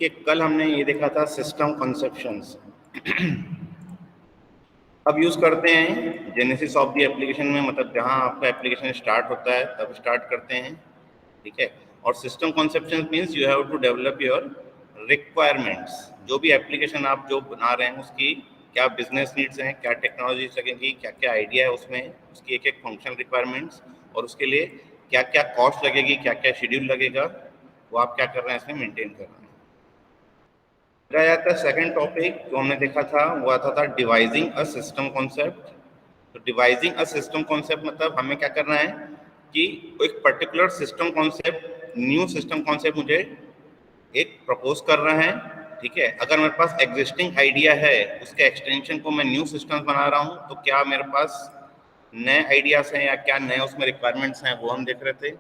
कि कल हमने ये देखा था सिस्टम कॉन्सेप्शंस। अब यूज करते हैं जेनेसिस ऑफ द एप्लीकेशन में, मतलब जहां आपका एप्लीकेशन स्टार्ट होता है तब स्टार्ट करते हैं, ठीक है। और system conceptions means you have to develop your requirements. जो भी एप्लीकेशन आप जो बना रहे हैं उसकी क्या बिजनेस नीड्स हैं, क्या टेक्नोलॉजीज लगेंगी, क्या क्या आइडिया है उसमें, उसकी एक एक फंक्शन रिक्वायरमेंट्स, और उसके लिए क्या क्या कॉस्ट लगेगी, क्या क्या शेड्यूल लगेगा, वो आप क्या कर रहे हैं इसमें मेंटेन कर रहे हैं। रह जाता है सेकंड टॉपिक जो हमने देखा था, वो आता था डिवाइजिंग अ सिस्टम कॉन्सेप्ट। तो डिवाइजिंग अ सिस्टम कॉन्सेप्ट मतलब हमें क्या करना है कि एक particular system concept, new system concept मुझे एक प्रपोज कर रहे हैं, ठीक है। अगर मेरे पास एग्जिस्टिंग आइडिया है, उसके एक्सटेंशन को मैं न्यू सिस्टम बना रहा हूँ, तो क्या मेरे पास नए आइडियाज हैं या क्या नए उसमें रिक्वायरमेंट्स हैं, वो हम देख रहे थे,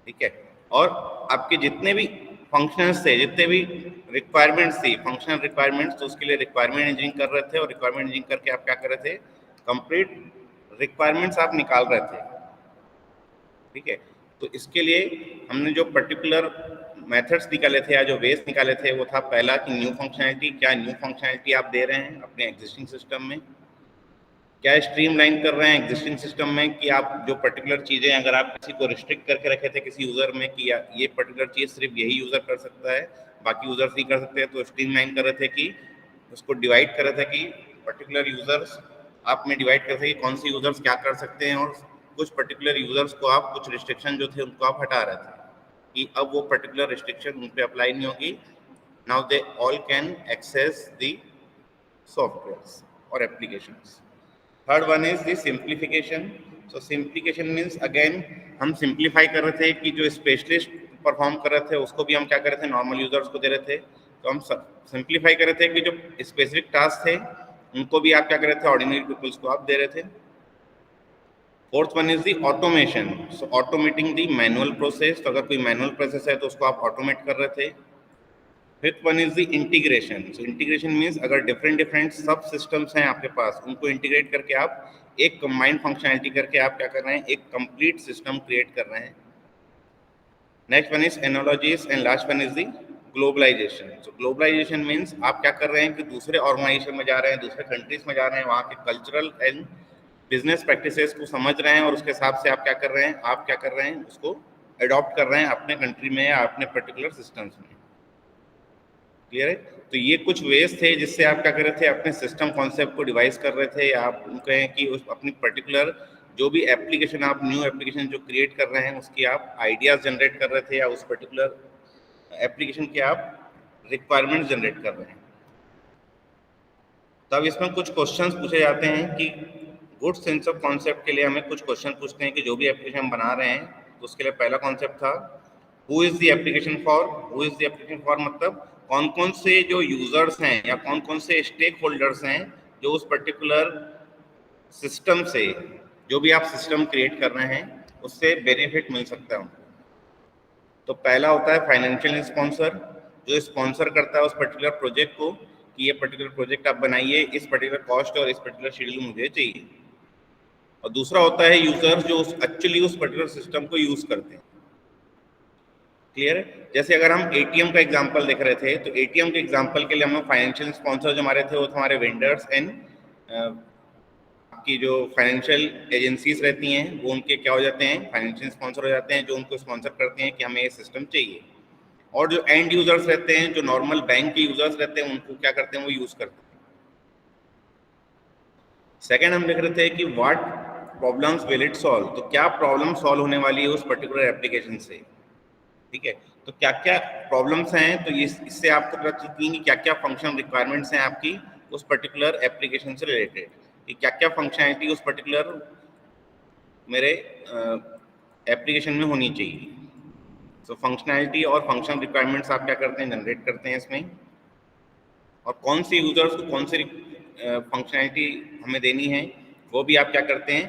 ठीक है। और आपके जितने भी फंक्शंस थे, जितने भी रिक्वायरमेंट्स थी, फंक्शनल रिक्वायरमेंट्स, तो उसके लिए रिक्वायरमेंट इंजीनियरिंग कर रहे थे, और रिक्वायरमेंट इंजीनियरिंग करके आप क्या कर रहे थे, कंप्लीट रिक्वायरमेंट्स आप निकाल रहे थे, ठीक है। तो इसके लिए हमने जो पर्टिकुलर मेथड्स निकाले थे या जो वेज निकाले थे, वो था पहला कि न्यू फंक्शनैलिटी, क्या न्यू फंक्शनैलिटी आप दे रहे हैं अपने एग्जिस्टिंग सिस्टम में, क्या स्ट्रीमलाइन कर रहे हैं एग्जिस्टिंग सिस्टम में, कि आप जो पर्टिकुलर चीज़ें अगर आप किसी को रिस्ट्रिक्ट करके रखे थे किसी यूज़र में कि ये पर्टिकुलर चीज़ सिर्फ यही यूज़र कर सकता है, बाकी यूज़र्स नहीं कर सकते हैं, तो स्ट्रीमलाइन कर रहे थे कि उसको डिवाइड कर रहे थे कि पर्टिकुलर यूज़र्स आप में डिवाइड कर रहे थे कि कौन से यूज़र्स क्या कर सकते हैं, और कुछ पर्टिकुलर यूज़र्स को आप कुछ रिस्ट्रिक्शन जो थे उनको आप हटा रहे थे कि अब वो पर्टिकुलर रिस्ट्रिक्शन उन पर अप्लाई नहीं होगी। Now they all can access the softwares और applications. Third one is the simplification. So simplification means again हम सिंप्लीफाई कर रहे थे कि जो स्पेशलिस्ट परफॉर्म कर रहे थे उसको भी हम क्या कर रहे थे, नॉर्मल यूजर्स को दे रहे थे। तो हम सिंप्लीफाई कर रहे थे कि जो स्पेसिफिक टास्क थे उनको भी आप क्या कर रहे थे, ऑर्डिनरी पीपल्स को आप दे रहे थे। Fourth one is the automation. So automating the manual process, तो अगर कोई मैनुअल प्रोसेस है तो उसको आप ऑटोमेट कर रहे थे। Fifth one is the integration. So integration means अगर डिफरेंट डिफरेंट सब सिस्टम्स हैं आपके पास, उनको इंटीग्रेट करके आप एक कंबाइंड फंक्शनैलिटी करके आप क्या कर रहे हैं, एक कंप्लीट सिस्टम क्रिएट कर रहे हैं। Next one is analogies and last one is the globalisation. So globalisation means आप क्या कर रहे हैं कि दूसरे ऑर्गेनाइजेशन में जा रहे हैं, दूसरे कंट्रीज में जा रहे हैं, वहाँ के कल्चरल एंड बिजनेस प्रैक्टिसेस को समझ रहे हैं, और उसके हिसाब से आप क्या कर रहे हैं, आप क्या कर रहे हैं, उसको अडॉप्ट कर रहे हैं अपने कंट्री में या अपने पर्टिकुलर सिस्टम्स में। क्लियर है। तो ये कुछ वेज थे जिससे आप क्या कर रहे थे, अपने सिस्टम कॉन्सेप्ट को डिवाइस कर रहे थे, या आप कहें कि उस अपनी पर्टिकुलर जो भी एप्लीकेशन आप न्यू एप्लीकेशन जो क्रिएट कर रहे हैं उसकी आप आइडियाज जनरेट कर रहे थे, या उस पर्टिकुलर एप्लीकेशन के आप रिक्वायरमेंट जनरेट कर रहे हैं। तब इसमें कुछ क्वेश्चंस पूछे जाते हैं कि गुड सेंस ऑफ कॉन्सेप्ट के लिए हमें कुछ क्वेश्चन पूछते हैं कि जो भी एप्लीकेशन हम बना रहे हैं, तो उसके लिए पहला कॉन्सेप्ट था who is the application for. Who is the application for मतलब कौन कौन से जो यूजर्स हैं या कौन कौन से स्टेक होल्डर्स हैं जो उस पर्टिकुलर सिस्टम से, जो भी आप सिस्टम क्रिएट कर रहे हैं उससे बेनिफिट मिल सकता है उनको। तो पहला होता है फाइनेंशियल स्पॉन्सर, जो स्पॉन्सर करता है उस पर्टिकुलर प्रोजेक्ट को कि ये पर्टिकुलर प्रोजेक्ट आप बनाइए, इस पर्टिकुलर कॉस्ट और इस पर्टिकुलर शेड्यूल मुझे चाहिए। और दूसरा होता है यूजर्स, जो एक्चुअली उस पर्टिकुलर सिस्टम को यूज करते हैं। क्लियर है। जैसे अगर हम एटीएम का एग्जांपल देख रहे थे, तो एटीएम के एग्जांपल के लिए हमें फाइनेंशियल स्पॉन्सर जो हमारे थे वो हमारे वेंडर्स एंड आपकी जो फाइनेंशियल एजेंसीज रहती हैं वो उनके क्या हो जाते हैं, फाइनेंशियल स्पॉन्सर हो जाते हैं, जो उनको स्पॉन्सर करते हैं कि हमें ये सिस्टम चाहिए। और जो एंड यूजर्स रहते हैं, जो नॉर्मल बैंक के यूजर्स रहते हैं, उनको क्या करते हैं, वो यूज करते हैं। सेकेंड हम देख रहे थे कि what problems will it solve, तो क्या प्रॉब्लम सॉल्व होने वाली है उस पर्टिकुलर एप्लीकेशन से, ठीक है। तो क्या क्या प्रॉब्लम्स हैं, तो इससे आपको पता चलती है कि क्या क्या फंक्शन रिक्वायरमेंट्स हैं आपकी उस पर्टिकुलर एप्लीकेशन से रिलेटेड, कि क्या क्या फंक्शनैलिटी उस पर्टिकुलर मेरे एप्लीकेशन में होनी चाहिए। सो फंक्शनैलिटी और फंक्शन रिक्वायरमेंट्स आप क्या करते हैं, जनरेट करते हैं इसमें, और कौन से यूजर्स को कौन सी फंक्शनैलिटी हमें देनी है वो भी आप क्या करते हैं,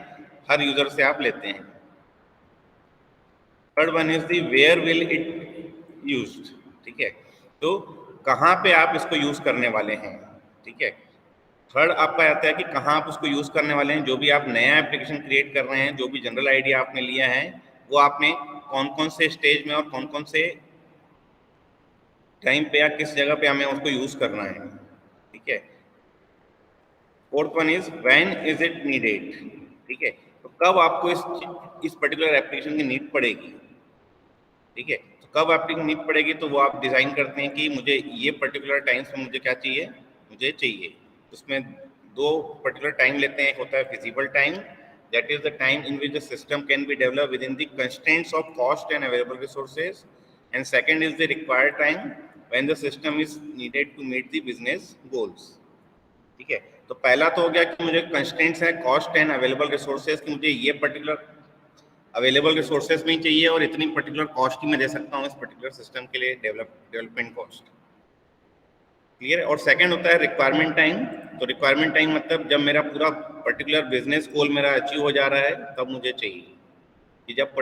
हर यूजर से आप लेते हैं। Third one is the where will it used, ठीक है। तो कहाँ पे आप इसको यूज करने वाले हैं, ठीक है। थर्ड आपका आता है कि कहाँ आप उसको यूज करने वाले हैं, जो भी आप नया एप्लीकेशन क्रिएट कर रहे हैं, जो भी जनरल आइडिया आपने लिया है वो आपने कौन कौन से स्टेज में और कौन कौन से टाइम पे या किस जगह पे हमें उसको यूज करना है, ठीक है। Fourth one is when is it needed, ठीक है। तो कब आपको इस पर्टिकुलर एप्लीकेशन की नीड पड़ेगी, ठीक है। तो कब एप्लीकेशन नीड पड़ेगी, तो वो आप डिजाइन करते हैं कि मुझे ये पर्टिकुलर टाइम्स में मुझे क्या चाहिए, मुझे चाहिए। उसमें दो पर्टिकुलर टाइम लेते हैं, एक होता है feasible time, that is the time in which the system can be develop within the constraints of cost and available resources, and second is the required time when the system is needed to meet the business goals, ठीक है। तो पहला तो हो गया कि मुझे constraints है कॉस्ट एंड अवेलेबल रिसोर्सेज, कि मुझे ये पर्टिकुलर अवेलेबल रिसोर्सेज में ही चाहिए और इतनी पर्टिकुलर कॉस्ट ही मैं दे सकता हूँ इस पर्टिकुलर सिस्टम के लिए, डेवलपमेंट कॉस्ट, क्लियर है। और सेकंड होता है रिक्वायरमेंट टाइम। तो रिक्वायरमेंट टाइम मतलब जब मेरा पूरा पर्टिकुलर बिजनेस गोल मेरा अचीव हो जा रहा है तब मुझे चाहिए, कि जब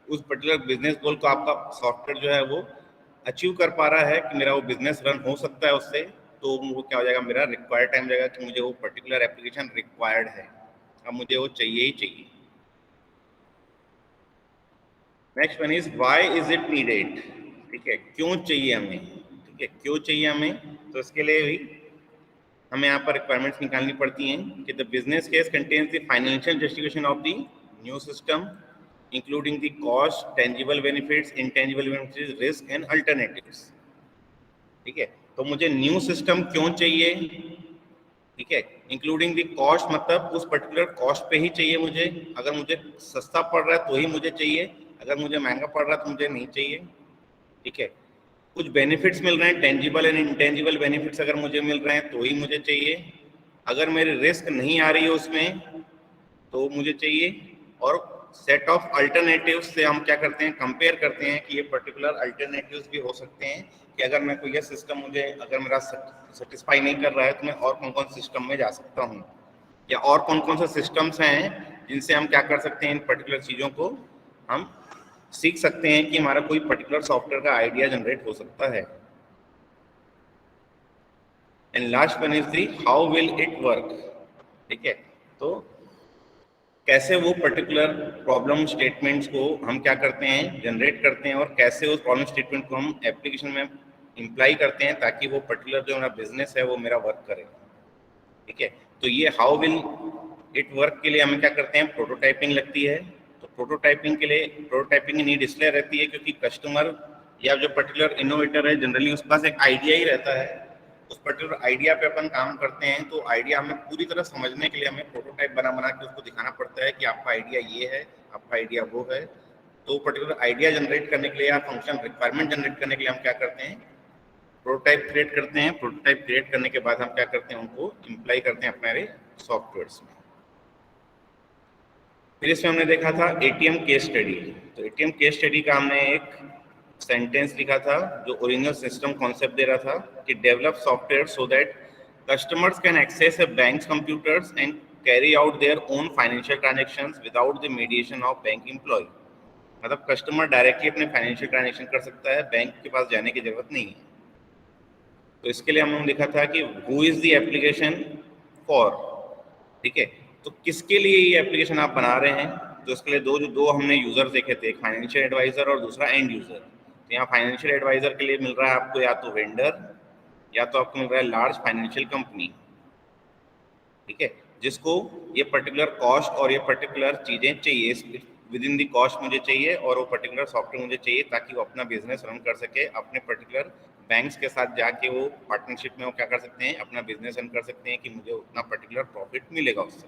उस पर्टिकुलर बिजनेस गोल को आपका सॉफ्टवेयर जो है वो अचीव कर पा रहा है कि मेरा वो बिजनेस रन हो सकता है उससे, तो वो क्या हो जाएगा, मेरा रिक्वायर्ड टाइम जाएगा कि मुझे वो पर्टिकुलर एप्लीकेशन रिक्वायर्ड है, अब मुझे वो चाहिए ही चाहिए। Next one is why is it needed, ठीक है, क्यों चाहिए हमें, ठीक है, क्यों चाहिए हमें। तो इसके लिए भी हमें यहाँ पर रिक्वायरमेंट्स निकालनी पड़ती हैं कि the business case contains the financial justification of the new system including the cost, tangible benefits, intangible benefits, risk and alternatives, ठीक है। तो मुझे न्यू सिस्टम क्यों चाहिए, ठीक है, इंक्लूडिंग द कॉस्ट मतलब उस पर्टिकुलर कॉस्ट पे ही चाहिए मुझे, अगर मुझे सस्ता पड़ रहा है तो ही मुझे चाहिए, अगर मुझे महंगा पड़ रहा है तो मुझे नहीं चाहिए, ठीक है। कुछ बेनिफिट्स मिल रहे हैं, टेंजिबल एंड इनटेंजिबल बेनिफिट्स अगर मुझे मिल रहे हैं तो ही मुझे चाहिए, अगर मेरी रिस्क नहीं आ रही है उसमें तो मुझे चाहिए, और सेट ऑफ अल्टरनेटिव्स से हम क्या करते हैं, कंपेयर करते हैं कि ये पर्टिकुलर अल्टरनेटिव्स भी हो सकते हैं, कि अगर मैं कोई यह सिस्टम मुझे अगर मेरा सेटिस्फाई नहीं कर रहा है तो मैं और कौन कौन सिस्टम में जा सकता हूँ, या और कौन कौन से सिस्टम्स हैं जिनसे हम क्या कर सकते हैं, इन पर्टिकुलर चीज़ों को हम सीख सकते हैं कि हमारा कोई पर्टिकुलर सॉफ्टवेयर का आइडिया जनरेट हो सकता है। And last one is the how will it work, ठीक है। तो कैसे वो पर्टिकुलर प्रॉब्लम स्टेटमेंट्स को हम क्या करते हैं, जनरेट करते हैं, और कैसे उस प्रॉब्लम स्टेटमेंट को हम एप्लीकेशन में इम्प्लाई करते हैं ताकि वो पर्टिकुलर जो मेरा बिजनेस है वो मेरा वर्क करे, ठीक है। तो ये हाउ विल इट वर्क के लिए हमें क्या करते हैं, प्रोटोटाइपिंग लगती है। तो प्रोटोटाइपिंग के लिए प्रोटोटाइपिंग की नीड इसलिए रहती है क्योंकि कस्टमर या जो पर्टिकुलर इनोवेटर है जनरली उसके पास एक आइडिया ही रहता है, उस पर्टिकुलर आइडिया पे अपन काम करते हैं, तो आइडिया हमें पूरी तरह समझने के लिए हमें प्रोटोटाइप बना बना के उसको दिखाना पड़ता है कि आपका आइडिया ये है, आपका आइडिया वो है। तो पर्टिकुलर आइडिया जनरेट करने के लिए या फंक्शन रिक्वायरमेंट जनरेट करने के लिए हम क्या करते हैं, प्रोटोटाइप क्रिएट करते हैं। प्रोटोटाइप क्रिएट करने के बाद हम क्या करते हैं, उनको इम्प्लाई करते हैं अपने सॉफ्टवेयर्स में। फिर इसमें हमने देखा था एटीएम केस स्टडी। तो एटीएम केस स्टडी का हमने एक सेंटेंस लिखा था जो ओरिजिनल सिस्टम कॉन्सेप्ट दे रहा था कि develop software so that customers can access a bank's computers and carry out their own financial transactions without the mediation of bank employ. मतलब कस्टमर डायरेक्टली अपने फाइनेंशियल ट्रांजेक्शन कर सकता है, बैंक के पास जाने की जरूरत नहीं है। तो इसके लिए हमने लिखा था कि who is the application for, ठीक है। तो किसके लिए ये एप्लीकेशन आप बना रहे हैं, तो इसके लिए दो हमने यूजर देखे थे, एक फाइनेंशियल एडवाइजर और दूसरा एंड यूजर। तो यहाँ फाइनेंशियल एडवाइजर के लिए मिल रहा है आपको या तो वेंडर या तो आपको मिल रहा है लार्ज फाइनेंशियल कंपनी, ठीक है, जिसको ये पर्टिकुलर कॉस्ट और ये पर्टिकुलर चीजें चाहिए, विद इन दी कॉस्ट मुझे चाहिए और वो पर्टिकुलर सॉफ्टवेयर मुझे चाहिए ताकि वो अपना बिजनेस रन कर सके, अपने पर्टिकुलर बैंक्स के साथ जाके वो पार्टनरशिप में वो क्या कर सकते हैं, अपना बिजनेस रन कर सकते हैं कि मुझे उतना पर्टिकुलर प्रॉफिट मिलेगा उससे,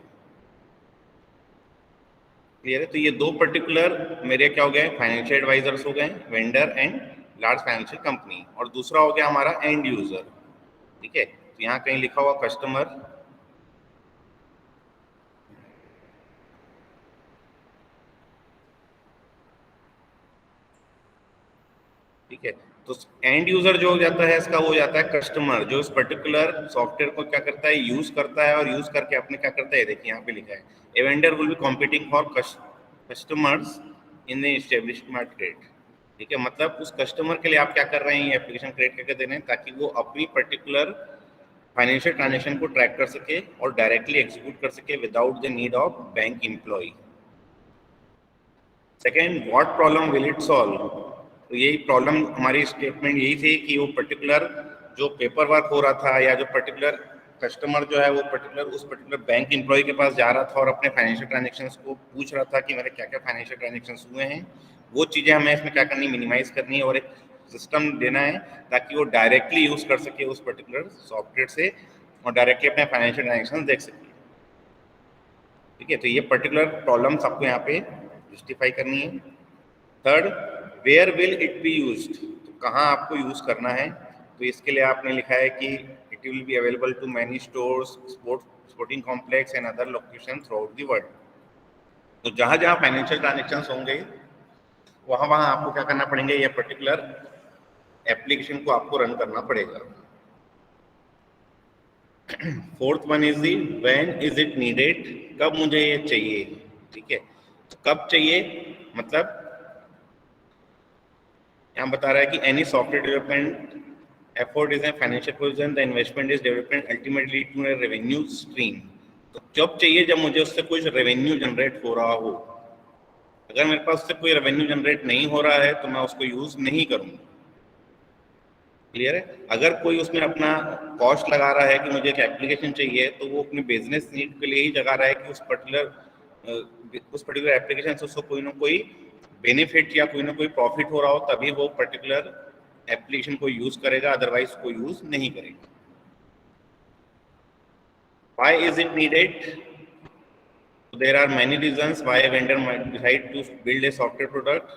क्लियर है। तो ये दो पर्टिकुलर मेरे क्या हो गए, फाइनेंशियल एडवाइजर्स हो गए, vendor and large financial company, और दूसरा हो गया हमारा एंड यूजर, ठीक है। तो यहाँ कहीं लिखा हुआ कस्टमर, ठीक है। तो एंड यूजर जो हो जाता है इसका वो हो जाता है कस्टमर, जो इस पर्टिकुलर सॉफ्टवेयर को क्या करता है, यूज करता है, और यूज करके अपने क्या करता है, देखिए यहाँ पे लिखा है a vendor will be competing for customers in the established market, ठीक है। मतलब उस कस्टमर के लिए आप क्या कर रहे हैं, ये एप्लीकेशन क्रिएट करके दे रहे हैं ताकि वो अपनी पर्टिकुलर फाइनेंशियल ट्रांजेक्शन को ट्रैक कर सके और डायरेक्टली एग्जीक्यूट कर सके without the need of bank employ. Second, what problem will it solve. तो तो यही प्रॉब्लम हमारी स्टेटमेंट यही थी कि वो पर्टिकुलर जो पेपर वर्क हो रहा था या जो पर्टिकुलर कस्टमर जो है वो उस पर्टिकुलर बैंक एम्प्लॉय के पास जा रहा था और अपने फाइनेंशियल ट्रांजेक्शन्स को पूछ रहा था कि मेरे क्या क्या फाइनेंशियल ट्रांजेक्शन्स हुए हैं, वो चीज़ें हमें इसमें क्या करनी, मिनिमाइज करनी है और एक सिस्टम देना है ताकि वो डायरेक्टली यूज कर सके उस पर्टिकुलर सॉफ्टवेयर से और डायरेक्टली अपने फाइनेंशियल ट्रांजेक्शन देख सके। ठीक है, तो ये पर्टिकुलर प्रॉब्लम्स आपको यहाँ पे जस्टिफाई करनी है। Third, where will it be used, तो कहाँ आपको यूज करना है, तो इसके लिए आपने लिखा है कि it will be available to many stores, sporting complex and other location throughout the world. तो जहाँ जहाँ फाइनेंशियल ट्रांजेक्शन्स होंगे वहाँ वहाँ आपको क्या करना पड़ेंगे, ये पर्टिकुलर एप्लीकेशन को आपको रन करना पड़ेगा। Fourth one is the when is it needed, कब मुझे ये चाहिए। ठीक है, तो कब चाहिए मतलब यहाँ बता रहा है कि any software development effort is a financial position, the investment is development ultimately to a revenue stream. तो जब चाहिए जब मुझे उससे कुछ रेवेन्यू जनरेट हो रहा हो। अगर मेरे पास उससे कोई रेवेन्यू जनरेट नहीं हो रहा है तो मैं उसको यूज नहीं करूँगा। क्लियर है। अगर कोई उसमें अपना कॉस्ट लगा रहा है कि मुझे एक एप्लीकेशन चाहिए तो वो अपने बिजनेस नीड के लिए ही लगा रहा है कि उस पर्टिकुलर एप्लीकेशन से उसको कोई ना कोई बेनिफिट या कोई ना कोई प्रॉफिट हो रहा हो तभी वो पर्टिकुलर एप्लीकेशन को यूज करेगा, अदरवाइज को यूज नहीं करेगा। Why is it needed? So there are many reasons why a vendor might decide to build a software product.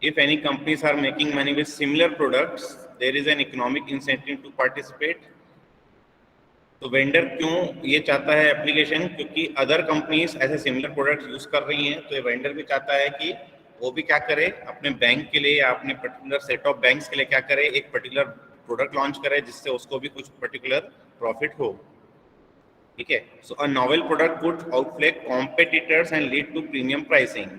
If any companies are making money with similar products, there is an economic incentive to participate. तो vendor क्यों ये चाहता है application, क्योंकि other companies ऐसे similar products use कर रही हैं, तो ये वेंडर भी चाहता है कि वो भी क्या करे, अपने बैंक के लिए या अपने पर्टिकुलर सेट ऑफ बैंक्स के लिए क्या करे, एक पर्टिकुलर प्रोडक्ट लॉन्च करे जिससे उसको भी कुछ पर्टिकुलर प्रॉफिट हो। ठीक है, so a novel product could outplay competitors and lead to premium pricing.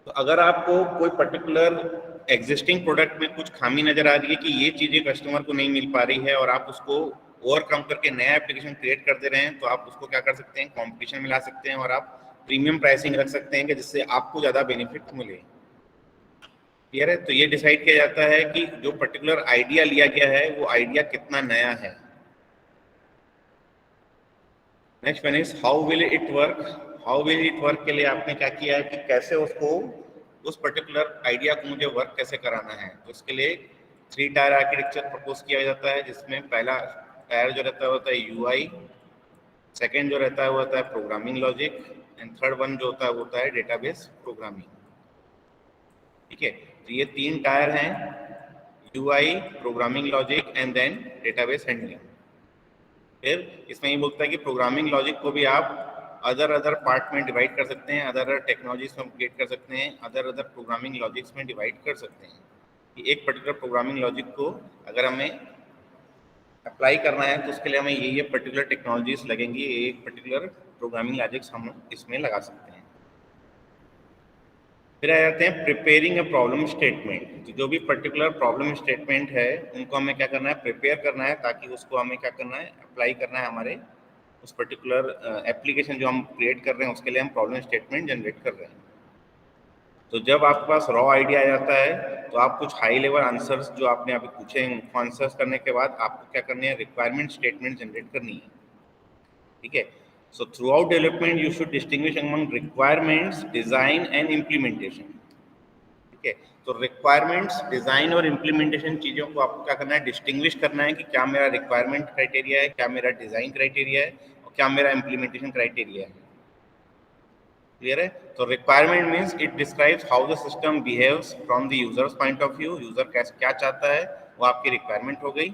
तो अगर आपको कोई पर्टिकुलर एग्जिस्टिंग प्रोडक्ट में कुछ खामी नजर आ रही है कि ये चीजें कस्टमर को नहीं मिल पा रही है और आप उसको ओवरकम करके नया एप्लीकेशन क्रिएट कर दे रहे हैं, तो आप उसको क्या कर सकते हैं, कंपटीशन में ला सकते हैं और आप प्रीमियम प्राइसिंग रख सकते हैं कि जिससे आपको ज्यादा बेनिफिट मिले। क्लियर है। तो ये डिसाइड किया जाता है कि जो पर्टिकुलर आइडिया लिया गया है वो आइडिया कितना नया है। Next one is how will it work. How will it work के लिए आपने क्या किया है कि कैसे उसको उस पर्टिकुलर आइडिया को मुझे वर्क कैसे कराना है। तो इसके लिए 3 टायर आर्किटेक्चर प्रपोज किया जाता है, जिसमें पहला टायर जो रहता है होता है यूआई, सेकेंड जो रहता है वो होता है programming logic and third one जो होता है डेटाबेस प्रोग्रामिंग। ठीक है, तो ये 3 टायर हैं, UI, programming logic and then database handling. फिर इसमें ये बोलता है कि प्रोग्रामिंग लॉजिक को भी आप अदर पार्ट में डिवाइड कर सकते हैं, अदर टेक्नोलॉजीज में अपग्रेड कर सकते हैं, अदर प्रोग्रामिंग लॉजिक्स में डिवाइड कर सकते हैं। कि एक पर्टिकुलर प्रोग्रामिंग लॉजिक को अगर हमें अप्लाई करना है तो उसके लिए हमें ये पर्टिकुलर टेक्नोलॉजीज लगेंगी, एक पर्टिकुलर प्रोग्रामिंग लॉजिक्स हम इसमें लगा सकते हैं। फिर आ जाते हैं प्रिपेयरिंग ए प्रॉब्लम स्टेटमेंट। जो भी पर्टिकुलर प्रॉब्लम स्टेटमेंट है उनको हमें क्या करना है, प्रिपेयर करना है, ताकि उसको हमें क्या करना है, अप्लाई करना है हमारे उस पर्टिकुलर एप्लीकेशन जो हम क्रिएट कर रहे हैं उसके लिए हम प्रॉब्लम स्टेटमेंट जनरेट कर रहे हैं। तो जब आपके पास रॉ आइडिया आ जाता है तो आप कुछ हाई लेवल आंसर्स जो आपने अभी पूछे हैं उनको आंसर्स करने के बाद आपको क्या करनी है, रिक्वायरमेंट स्टेटमेंट जनरेट करनी है। ठीक है, so through out development you should distinguish among requirements, design and implementation. ठीक है, तो रिक्वायरमेंट्स, डिजाइन और इम्प्लीमेंटेशन चीजों को आपको क्या करना है, डिस्टिंग्विश करना है कि क्या मेरा रिक्वायरमेंट क्राइटेरिया है, क्या मेरा डिजाइन क्राइटेरिया है और क्या मेरा इम्प्लीमेंटेशन क्राइटेरिया है। क्लियर है। तो requirement means it describes how the system behaves from the user's point of view. User क्या चाहता है वो आपकी रिक्वायरमेंट हो गई।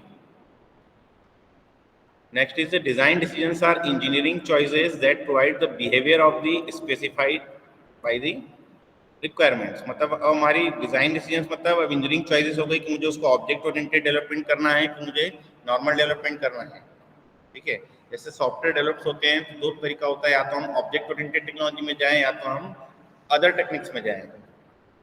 Next is the design decisions are engineering choices that provide the behaviour of the specified by the requirements. मतलब अब हमारी डिजाइन डिसीजंस मतलब अब इंजीनियरिंग चॉइसेस हो गई कि मुझे उसको ऑब्जेक्ट ओरिएंटेड डेवलपमेंट करना है कि मुझे नॉर्मल डेवलपमेंट करना है। ठीक है, जैसे सॉफ्टवेयर डेवलप्स होते हैं तो 2 तरीका होता है, या तो हम ऑब्जेक्ट ओरिएंटेड टेक्नोलॉजी में जाएं या तो हम अदर टेक्निक्स में जाएं।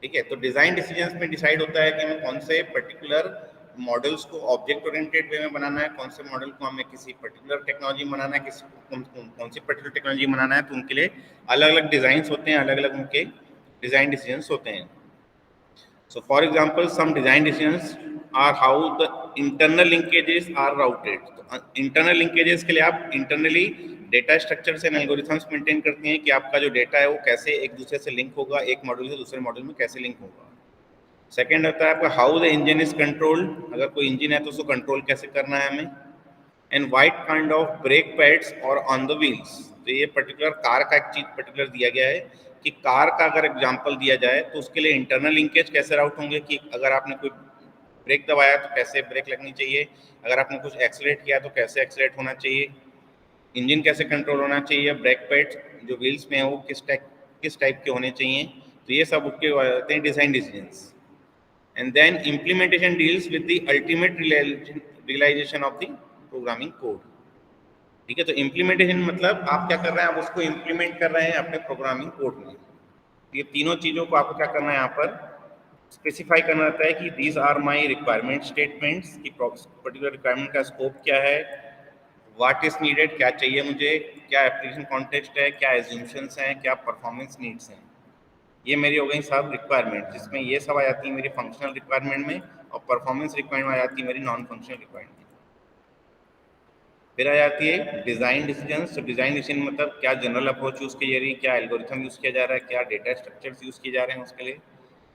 ठीक है, तो डिजाइन डिसीजंस में डिसाइड होता है कि हमें कौन से पर्टिकुलर मॉडल्स को ऑब्जेक्ट ओरिएंटेड वे में बनाना है, कौन से मॉडल को हमें किसी पर्टिकुलर टेक्नोलॉजी में बनाना है, कौन सी पर्टिकुलर टेक्नोलॉजी बनाना है। तो उनके लिए अलग अलग डिजाइन होते हैं, अलग अलग उनके डिजाइन डिसीजंस होते हैं। So for example, some design decisions are how the internal linkages are routed. तो internal linkages के लिए आप internally data structures and algorithms maintain करते हैं कि आपका जो data है वो कैसे एक दूसरे से link होगा, एक मॉड्यूल से दूसरे मॉड्यूल में कैसे link होगा. सेकेंड होता है आपका how the engine is controlled, अगर कोई इंजन है तो उसको कंट्रोल कैसे करना है हमें. And white kind of brake pads और ऑन द व्हील्स. तो ये पर्टिकुलर कार का एक चीज पर्टिकुलर दिया गया है कि कार का अगर एग्जांपल दिया जाए तो उसके लिए इंटरनल लिंकेज कैसे राउट होंगे कि अगर आपने कोई ब्रेक दबाया तो कैसे ब्रेक लगनी चाहिए, अगर आपने कुछ एक्सीलरेट किया तो कैसे एक्सीलरेट होना चाहिए, इंजन कैसे कंट्रोल होना चाहिए, ब्रेक पैड्स जो व्हील्स में है वो किस टाइप के होने चाहिए. तो ये सब उसके होते हैं design decisions. And then implementation deals with the ultimate realization of the programming code. ठीक है, तो implementation मतलब आप क्या कर रहे हैं, आप उसको implement कर रहे हैं अपने प्रोग्रामिंग कोड में. ये तीनों चीजों को आपको क्या करना है यहाँ पर स्पेसिफाई करना रहता है कि these are my requirement statements, कि पर्टिकुलर रिक्वायरमेंट का स्कोप क्या है, व्हाट इज नीडेड, क्या चाहिए मुझे, क्या एप्लीकेशन कॉन्टेक्स्ट है, क्या एज्यूम्शंस हैं, क्या परफॉर्मेंस नीड्स हैं. ये मेरी हो गई सब रिक्वायरमेंट, जिसमें ये सब आ जाती है मेरी फंक्शनल रिक्वायरमेंट में और परफॉर्मेंस रिक्वायरमेंट आ जाती है मेरी नॉन फंक्शनल रिक्वायरमेंट. फिर आ जाती है डिज़ाइन डिसीजंस. तो डिज़ाइन डिसीजन मतलब क्या जनरल अप्रोच यूज़ की जा रही है, क्या एल्गोरिथम यूज़ किया जा रहा है, क्या डेटा स्ट्रक्चर्स यूज़ किए जा रहे हैं उसके लिए,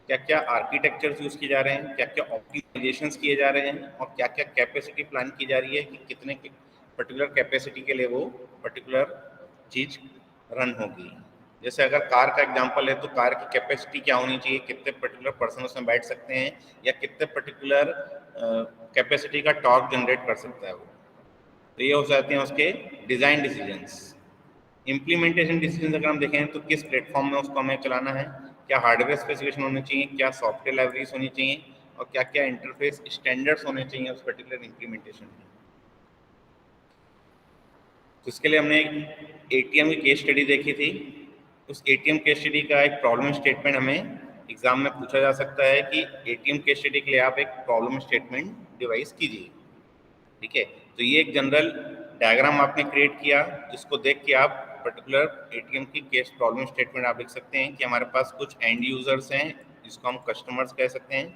क्या क्या आर्किटेक्चर्स यूज़ किए जा रहे हैं, क्या क्या ऑप्टिमाइजेशंस किए जा रहे हैं, और क्या क्या कैपेसिटी प्लान की जा रही है कि कितने पर्टिकुलर कैपेसिटी के लिए वो पर्टिकुलर चीज़ रन होगी. जैसे अगर कार का एग्जांपल है तो कार की कैपेसिटी क्या होनी चाहिए, कितने पर्टिकुलर पर्सन उसमें बैठ सकते हैं, या कितने पर्टिकुलर कैपेसिटी का टॉर्क जनरेट कर सकता है वो. तो ये हो जाते हैं उसके डिज़ाइन डिसीजंस. इम्प्लीमेंटेशन डिसीजंस अगर हम देखें तो किस प्लेटफॉर्म में उसको हमें चलाना है, क्या हार्डवेयर स्पेसिफिकेशन होने चाहिए, क्या सॉफ्टवेयर लाइब्रेरीज होनी चाहिए, और क्या क्या इंटरफेस स्टैंडर्ड्स होने चाहिए उस पर्टिकुलर इम्प्लीमेंटेशन में. तो इसके लिए हमने एटीएम की केस स्टडी देखी थी. उस एटीएम केस स्टडी का एक प्रॉब्लम स्टेटमेंट हमें एग्जाम में पूछा जा सकता है कि एटीएम केस स्टडी के लिए आप एक प्रॉब्लम स्टेटमेंट डिवाइस कीजिए. ठीक है, तो ये एक जनरल डायग्राम आपने क्रिएट किया, जिसको देख के आप पर्टिकुलर एटीएम की केस प्रॉब्लम स्टेटमेंट आप लिख सकते हैं कि हमारे पास कुछ एंड यूजर्स हैं जिसको हम कस्टमर्स कह सकते हैं.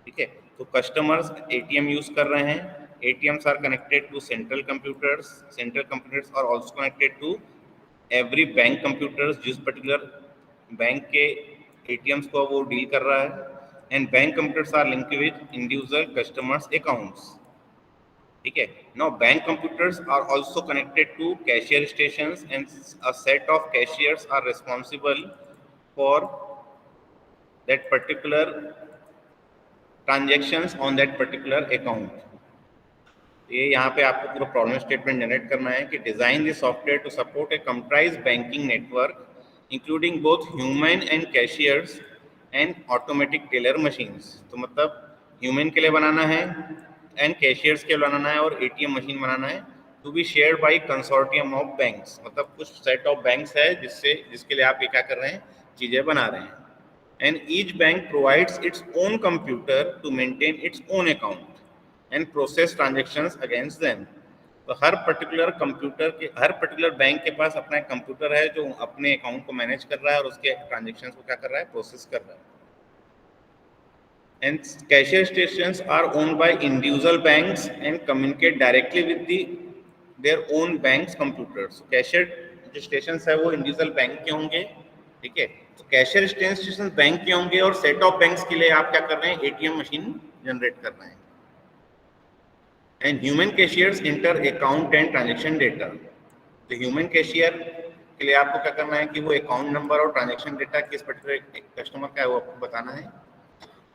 ठीक है, तो कस्टमर्स एटीएम यूज कर रहे हैं. ATMs are connected to central computers. Central computers are also connected to every bank computers जिस particular बैंक के ATMs को वो डील कर रहा है. And bank computers are linked with individual customers accounts. ठीक है, now bank computers are also connected to cashier stations and a set of cashiers are responsible for that particular transactions on that particular account. ये यहाँ पे आपको पूरा problem statement generate करना है कि design the software to support a computerised banking network including both human and cashiers and automatic teller machines. तो मतलब ह्यूमन के लिए बनाना है एंड कैशियर्स के लिए बनाना है और एटीएम मशीन बनाना है. To be shared by consortium of banks, मतलब कुछ सेट ऑफ बैंक्स है जिसके लिए आप ये क्या कर रहे हैं, चीज़ें बना रहे हैं. And each bank provides its own computer to maintain its own account and process transactions against them. तो हर पर्टिकुलर बैंक के पास अपना एक कंप्यूटर है जो अपने अकाउंट को मैनेज कर रहा है और उसके ट्रांजेक्शंस को क्या कर रहा है, प्रोसेस कर रहा है. And cashier stations are owned by individual banks and communicate directly with their own bank's computers. Cashier जो स्टेशन है वो इंडिविजुअल बैंक के होंगे. ठीक है, तो कैशियर स्टेशन बैंक के होंगे और सेट ऑफ बैंक्स के लिए आप क्या कर रहे हैं, एटीएम मशीन जनरेट कर रहे हैं. And human cashiers inter account and transaction data. तो ह्यूमन कैशियर के लिए आपको क्या करना है कि वो अकाउंट नंबर और ट्रांजेक्शन डेटा किस पर्टिकुलर कस्टमर का है वो आपको बताना है.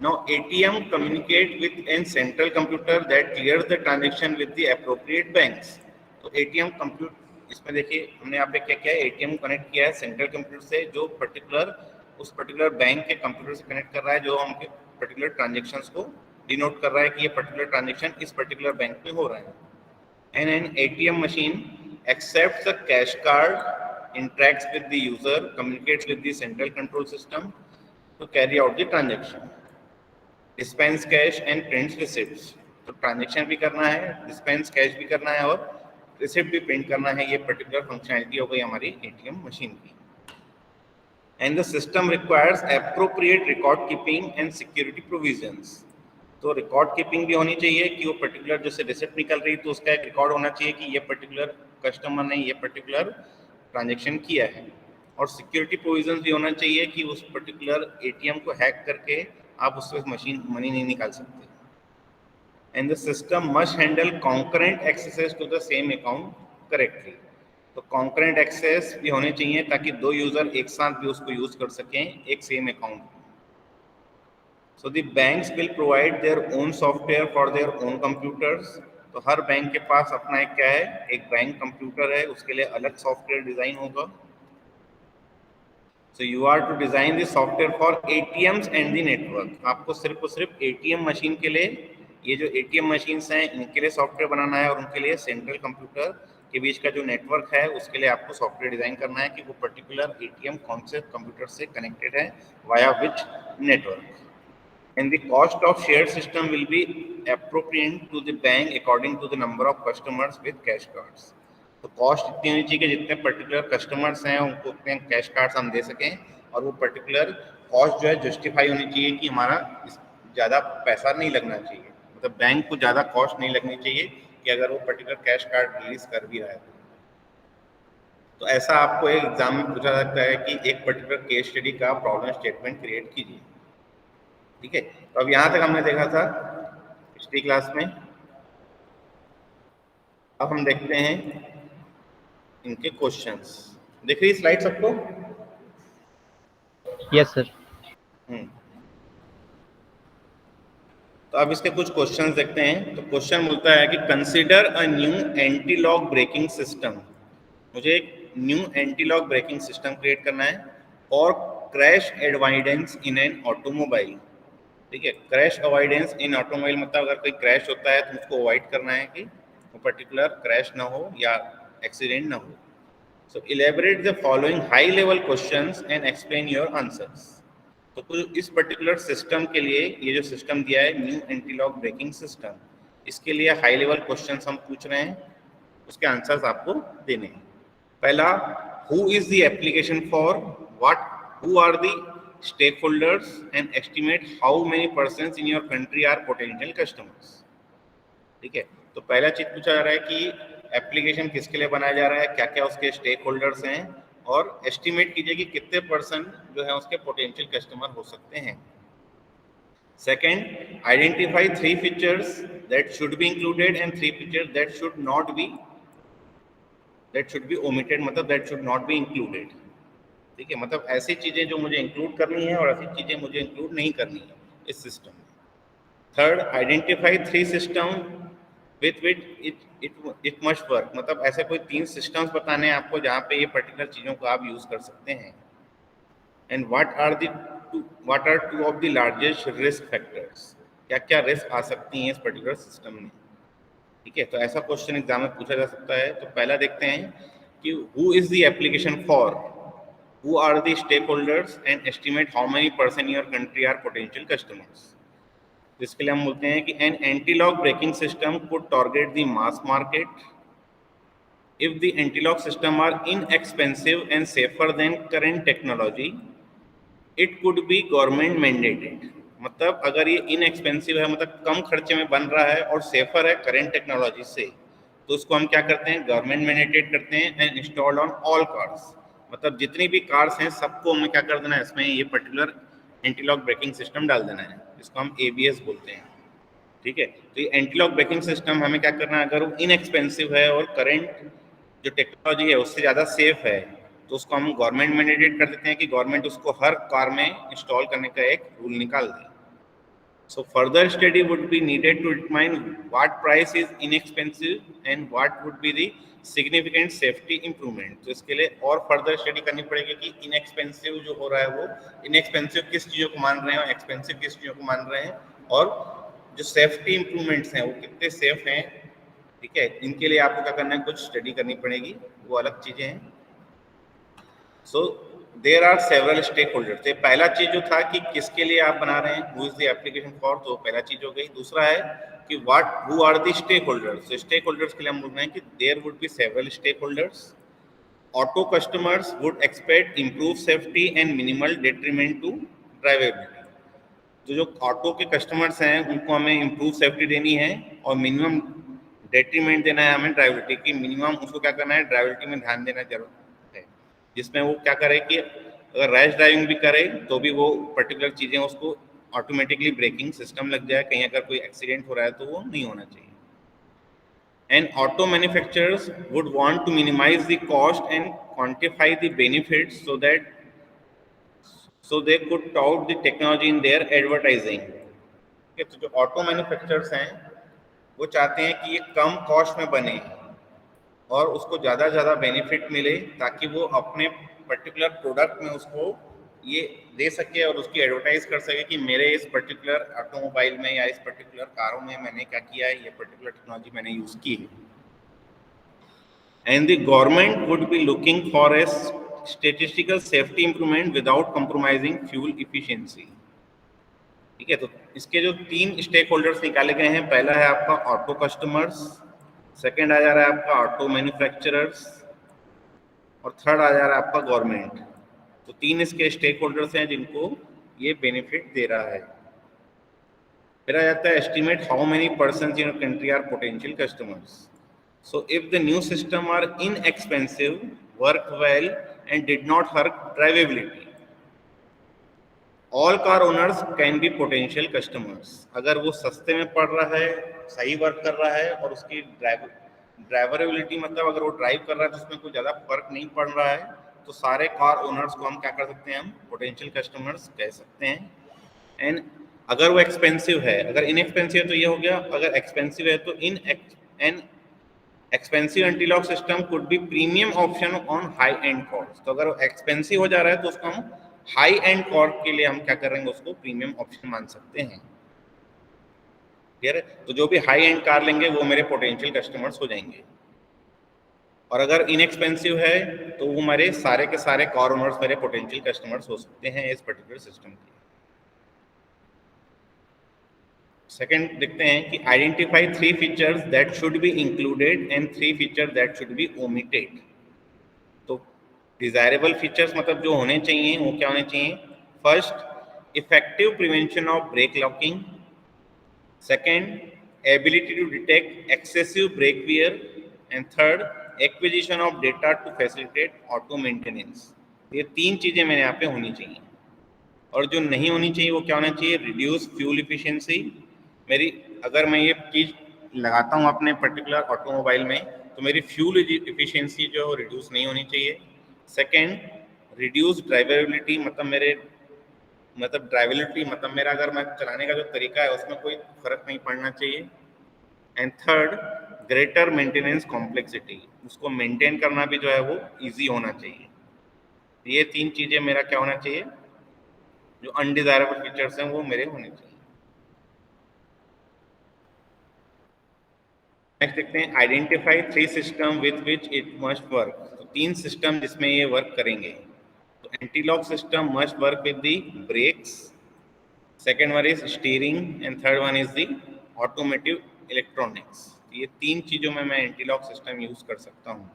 Now ATM communicate with N central computer that clears the transaction with the appropriate banks. तो एटीएम कंप्यूटर, इसमें देखिए हमने यहाँ पे क्या किया है, एटीएम कनेक्ट किया है सेंट्रल कंप्यूटर से जो उस पर्टिकुलर बैंक के कंप्यूटर से कनेक्ट कर रहा है, जो हमके पर्टिकुलर ट्रांजेक्शन्स को डिनोट कर रहा है कि ये पर्टिकुलर ट्रांजेक्शन इस पर्टिकुलर बैंक में हो रहा है. And an ATM machine accepts the cash card, interacts with the user, communicates with the central control system to carry out the transaction, dispense cash and prints receipts. तो transaction भी करना है, dispense cash भी करना है और receipt भी print करना है. ये पर्टिकुलर फंक्शनैलिटी हो गई हमारी एटीएम मशीन की. And the system requires appropriate record keeping and security provisions. तो रिकॉर्ड कीपिंग भी होनी चाहिए कि वो पर्टिकुलर जैसे रिसिप्ट निकल रही तो उसका एक रिकॉर्ड होना चाहिए कि ये पर्टिकुलर कस्टमर ने ये पर्टिकुलर ट्रांजेक्शन किया है, और सिक्योरिटी प्रोविजंस भी होना चाहिए कि उस पर्टिकुलर एटीएम को हैक करके आप उससे मशीन मनी नहीं निकाल सकते। And the system must handle concurrent access to the same account correctly. तो कॉन्करेंट एक्सेस भी होने चाहिए ताकि दो यूजर एक साथ भी उसको यूज कर सकें एक same account. So the banks will provide their own software for their own computers. तो हर बैंक के पास अपना एक क्या है, एक बैंक कंप्यूटर है, उसके लिए अलग सॉफ्टवेयर डिजाइन होगा। So you are to design the software for ATMs and the network. आपको सिर्फ और सिर्फ ATM मशीन के लिए, ये जो ATM मशीन्स हैं इनके लिए सॉफ्टवेयर बनाना है, और उनके लिए सेंट्रल कंप्यूटर के बीच का जो नेटवर्क है उसके लिए आपको सॉफ्टवेयर डिजाइन करना है कि वो पर्टिकुलर ATM कौन से कंप्यूटर से कनेक्टेड है via which network. And the cost of shared system will be appropriate to the bank according to the number of customers with cash cards. तो कॉस्ट इतनी होनी चाहिए कि जितने पर्टिकुलर कस्टमर्स हैं उनको उतने कैश कार्ड्स हम दे सकें, और वो पर्टिकुलर कॉस्ट जो है जस्टिफाई होनी चाहिए कि हमारा ज़्यादा पैसा नहीं लगना चाहिए, मतलब बैंक को ज़्यादा कॉस्ट नहीं लगनी चाहिए कि अगर वो पर्टिकुलर कैश कार्ड रिलीज कर भी रहा है। तो ऐसा आपको एक एग्जाम में पूछा जाता है कि एक पर्टिकुलर केस स्टडी का प्रॉब्लम स्टेटमेंट क्रिएट कीजिए। ठीक है, तो अब यहाँ तक हमने देखा था पिछली क्लास में। अब हम देखते हैं इनके क्वेश्चंस। देख रही स्लाइड सबको? Yes sir. तो अब इसके कुछ क्वेश्चंस देखते हैं। तो क्वेश्चन बोलता है कि consider a new anti lock braking system. मुझे एक new anti lock braking system create करना है और crash avoidance in an automobile. ठीक है, क्रैश अवॉइडेंस इन ऑटोमोबाइल मतलब अगर कोई क्रैश होता है तो उसको अवॉइड करना है कि वो पर्टिकुलर क्रैश ना हो या एक्सीडेंट ना हो। So elaborate the following high level questions and explain your answers. तो इस पर्टिकुलर सिस्टम के लिए ये जो सिस्टम दिया है new anti lock braking system, इसके लिए हाई लेवल क्वेश्चंस हम पूछ रहे हैं, उसके आंसर्स आपको देने हैं। पहला, who is the application for, what, who are the stakeholders and estimate how many persons in your country are potential customers. ठीक है, तो पहला चीज पूछा जा रहा है कि एप्लीकेशन किसके लिए बनाया जा रहा है, क्या क्या उसके स्टेक होल्डर्स हैं, और एस्टिमेट कीजिए कि कितने परसेंट जो है उसके पोटेंशियल कस्टमर हो सकते हैं। Second, identify 3 features that should be included and 3 features that should be omitted, मतलब that should not be included. ठीक है, मतलब ऐसी चीजें जो मुझे इंक्लूड करनी है और ऐसी चीजें मुझे इंक्लूड नहीं करनी है इस सिस्टम में। Third, identify 3 system with it must work, मतलब ऐसे कोई 3 सिस्टम्स बताने हैं आपको जहाँ पे ये पर्टिकुलर चीज़ों को आप यूज कर सकते हैं। And what are 2 of the largest risk factors, क्या क्या रिस्क आ सकती हैं इस पर्टिकुलर सिस्टम में। ठीक है, तो ऐसा क्वेश्चन एग्जाम में पूछा जा सकता है। तो पहला देखते हैं कि who is the application for, who are the stakeholders and estimate how many person in your country are potential customers. जिसके लिए हम बोलते हैं कि an anti lock braking system could target the mass market if the anti lock system are inexpensive and safer than current technology, it could be government mandated. मतलब अगर ये inexpensive है, मतलब कम खर्चे में बन रहा है और सेफर है करंट टेक्नोलॉजी से, तो उसको हम क्या करते हैं, गवर्नमेंट मैंडेटेड करते हैं। And installed on all cars, मतलब जितनी भी कार्स हैं सबको हमें क्या कर देना है, इसमें ये पर्टिकुलर एंटी-लॉक ब्रेकिंग सिस्टम डाल देना है, जिसको हम ABS बोलते हैं। ठीक है, तो ये एंटी-लॉक ब्रेकिंग सिस्टम हमें क्या करना है, अगर वो इनएक्सपेंसिव है और करंट जो टेक्नोलॉजी है उससे ज़्यादा सेफ है, तो उसको हम गवर्नमेंट मैंडेटेड कर देते हैं कि गवर्नमेंट उसको हर कार में इंस्टॉल करने का एक रूल निकाल दे। So further study would be needed to determine what price is inexpensive and what would be the significant safety improvement. तो इसके लिए और फर्दर स्टडी करनी पड़ेगी कि इनएक्सपेंसिव जो हो रहा है वो इनएक्सपेंसिव किस चीज़ों को मान रहे हैं और एक्सपेंसिव किस चीज़ों को मान रहे हैं, और जो सेफ्टी इंप्रूवमेंट्स हैं वो कितने सेफ हैं। ठीक है, इनके लिए आपको क्या करना है, कुछ स्टडी करनी पड़ेगी, वो अलग चीज़ें हैं। So there are several stakeholders. तो पहला चीज जो था कि किसके लिए आप बना रहे हैं, who is the application for, तो पहला चीज हो गई। दूसरा है कि what, who are the stakeholders. तो स्टेक होल्डर्स के लिए हम बोल रहे हैं कि there would be several stakeholders auto customers would expect improve safety and minimal detriment to drivability. तो जो ऑटो के कस्टमर्स हैं उनको हमें इम्प्रूव सेफ्टी देनी है और मिनिमम डेट्रीमेंट देना है हमें ड्राइविलिटी की। मिनिमम उसको क्या करना है, ड्राइविलिटी में ध्यान देना जरूर है, जिसमें वो क्या करे कि अगर रैश ड्राइविंग भी करे तो भी वो पर्टिकुलर चीज़ें उसको ऑटोमेटिकली ब्रेकिंग सिस्टम लग जाए, कहीं अगर कोई एक्सीडेंट हो रहा है तो वो नहीं होना चाहिए। And auto manufacturers would want to minimize the cost and quantify the benefits so they could tout the technology in their advertising। तो जो ऑटो मैन्युफैक्चरर्स हैं वो चाहते हैं कि ये कम कॉस्ट में बने और उसको ज़्यादा ज़्यादा बेनिफिट मिले, ताकि वो अपने पर्टिकुलर प्रोडक्ट में उसको ये दे सके और उसकी एडवर्टाइज कर सके कि मेरे इस पर्टिकुलर ऑटोमोबाइल में या इस पर्टिकुलर कारों में मैंने क्या किया है, ये पर्टिकुलर टेक्नोलॉजी मैंने यूज़ की है। And the government would be looking for a statistical safety improvement without compromising fuel efficiency। ठीक है, तो इसके जो 3 स्टेक होल्डर्स निकाले गए हैं, पहला है आपका ऑटो कस्टमर्स, सेकंड आ जा रहा है आपका ऑटो मैन्युफैक्चरर्स और थर्ड आ जा रहा है आपका गवर्नमेंट। तो 3 इसके स्टेक होल्डर्स हैं जिनको ये बेनिफिट दे रहा है। फिर आ जाता है estimate how many persons in country are potential customers. So if the new system are inexpensive, work well and did not hurt drivability, all car owners can be potential customers। अगर वो सस्ते में पड़ रहा है, सही वर्क कर रहा है और उसकी ड्राइवरेबिलिटी मतलब अगर वो ड्राइव कर रहा है तो उसमें कोई ज़्यादा फर्क नहीं पड़ रहा है, तो सारे कार ओनर्स को हम क्या कर सकते हैं, हम पोटेंशियल कस्टमर्स कह सकते हैं। एंड अगर वो एक्सपेंसिव है, अगर इनएक्सपेंसिव है तो ये हो गया, अगर एक्सपेंसिव है तो expensive anti lock system could be premium option on high end cars. तो अगर एक्सपेंसिव हो जा रहा है तो उसको हम हाई एंड कॉर्स के लिए हम क्या करेंगे, उसको प्रीमियम ऑप्शन मान सकते हैं। क्लियर है? तो जो भी हाई एंड कार लेंगे वो मेरे पोटेंशियल कस्टमर्स हो जाएंगे, और अगर इनएक्सपेंसिव है तो वो हमारे सारे के सारे कार ओनर्स मेरे पोटेंशियल कस्टमर्स हो सकते हैं इस पर्टिकुलर सिस्टम के। सेकेंड देखते हैं कि identify 3 features that should be included and 3 feature that should be omitted. तो डिजायरेबल फीचर्स मतलब जो होने चाहिए वो क्या होने चाहिए, first effective prevention of brake locking, second ability to detect excessive brake wear and third acquisition of data to facilitate auto maintenance. ये 3 चीजें मेरे यहाँ पे होनी चाहिए, और जो नहीं होनी चाहिए वो क्या होना चाहिए, रिड्यूस फ्यूल इफिशियंसी। मेरी अगर मैं ये चीज़ लगाता हूँ अपने पर्टिकुलर ऑटोमोबाइल में तो मेरी फ्यूल इफिशियंसी जो है वो रिड्यूस नहीं होनी चाहिए। सेकेंड रिड्यूस ड्राइवेबिलिटी मतलब ड्राइवेबिलिटी मतलब मेरा अगर मैं चलाने का जो तरीका है उसमें कोई फर्क नहीं पड़ना चाहिए। And third greater maintenance complexity, उसको मेंटेन करना भी जो है वो ईजी होना चाहिए। ये 3 चीज़ें मेरा क्या होना चाहिए, जो अनडिजायरेबल फीचर्स हैं वो मेरे होने चाहिए। नेक्स्ट देखते हैं identify 3 system with which it must work. तो 3 सिस्टम जिसमें ये वर्क करेंगे। तो anti lock system must work with the brakes, second one is steering and third one is the automotive electronics. ये 3 चीज़ों में मैं एंटी लॉक सिस्टम यूज कर सकता हूँ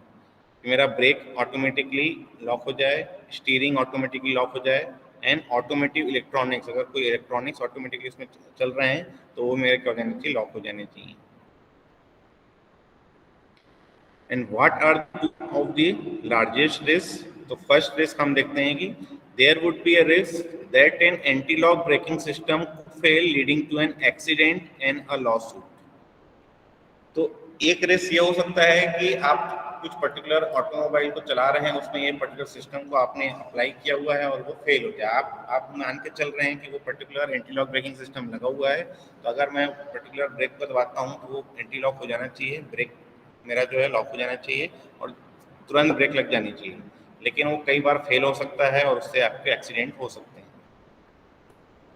कि मेरा ब्रेक ऑटोमेटिकली लॉक हो जाए, स्टीयरिंग ऑटोमेटिकली लॉक हो जाए एंड ऑटोमेटिव इलेक्ट्रॉनिक्स, अगर कोई इलेक्ट्रॉनिक्स ऑटोमेटिकली उसमें चल रहे हैं तो वो मेरे क्या हो जाने चाहिए, लॉक हो जाने चाहिए। And what are of the largest risks? तो फर्स्ट रिस्क हम देखते हैं कि there would be a risk that an anti-lock braking system could fail leading to an accident and a lawsuit। तो एक रिस्क ये हो सकता है कि आप कुछ पर्टिकुलर ऑटोमोबाइल को चला रहे हैं, उसमें ये पर्टिकुलर सिस्टम को आपने अप्लाई किया हुआ है और वो फेल हो जाए। आप मान के चल रहे हैं कि वो particular anti lock braking system लगा हुआ है, तो अगर मैं पर्टिकुलर ब्रेक को दबाता हूँ तो वो एंटी लॉक हो जाना चाहिए, ब्रेक मेरा जो है लॉक हो जाना चाहिए और तुरंत ब्रेक लग जानी चाहिए, लेकिन वो कई बार फेल हो सकता है और उससे आपके एक्सीडेंट हो सकते हैं।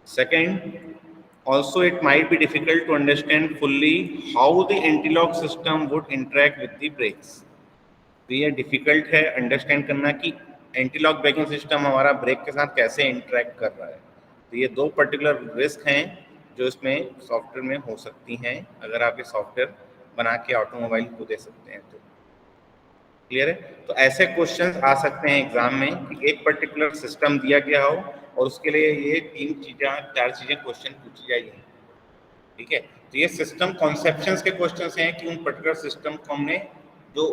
Second, also it might be difficult to understand fully how the anti-lock system would interact with the brakes। तो ये डिफिकल्ट है अंडरस्टैंड करना कि एंटी लॉक ब्रेकिंग सिस्टम हमारा ब्रेक के साथ कैसे इंटरेक्ट कर रहा है। तो ये 2 पर्टिकुलर रिस्क हैं जो इसमें सॉफ्टवेयर में हो सकती हैं, अगर आप ये सॉफ्टवेयर बना के ऑटोमोबाइल को दे सकते हैं तो। क्लियर है? तो ऐसे क्वेश्चंस आ सकते हैं एग्जाम में कि एक पर्टिकुलर सिस्टम दिया गया हो और उसके लिए ये 3 4 चीजें क्वेश्चन पूछी जाएगी, ठीक है? तो ये सिस्टम कॉन्सेप्शंस के क्वेश्चंस हैं कि उन पर्टिकुलर सिस्टम को हमने जो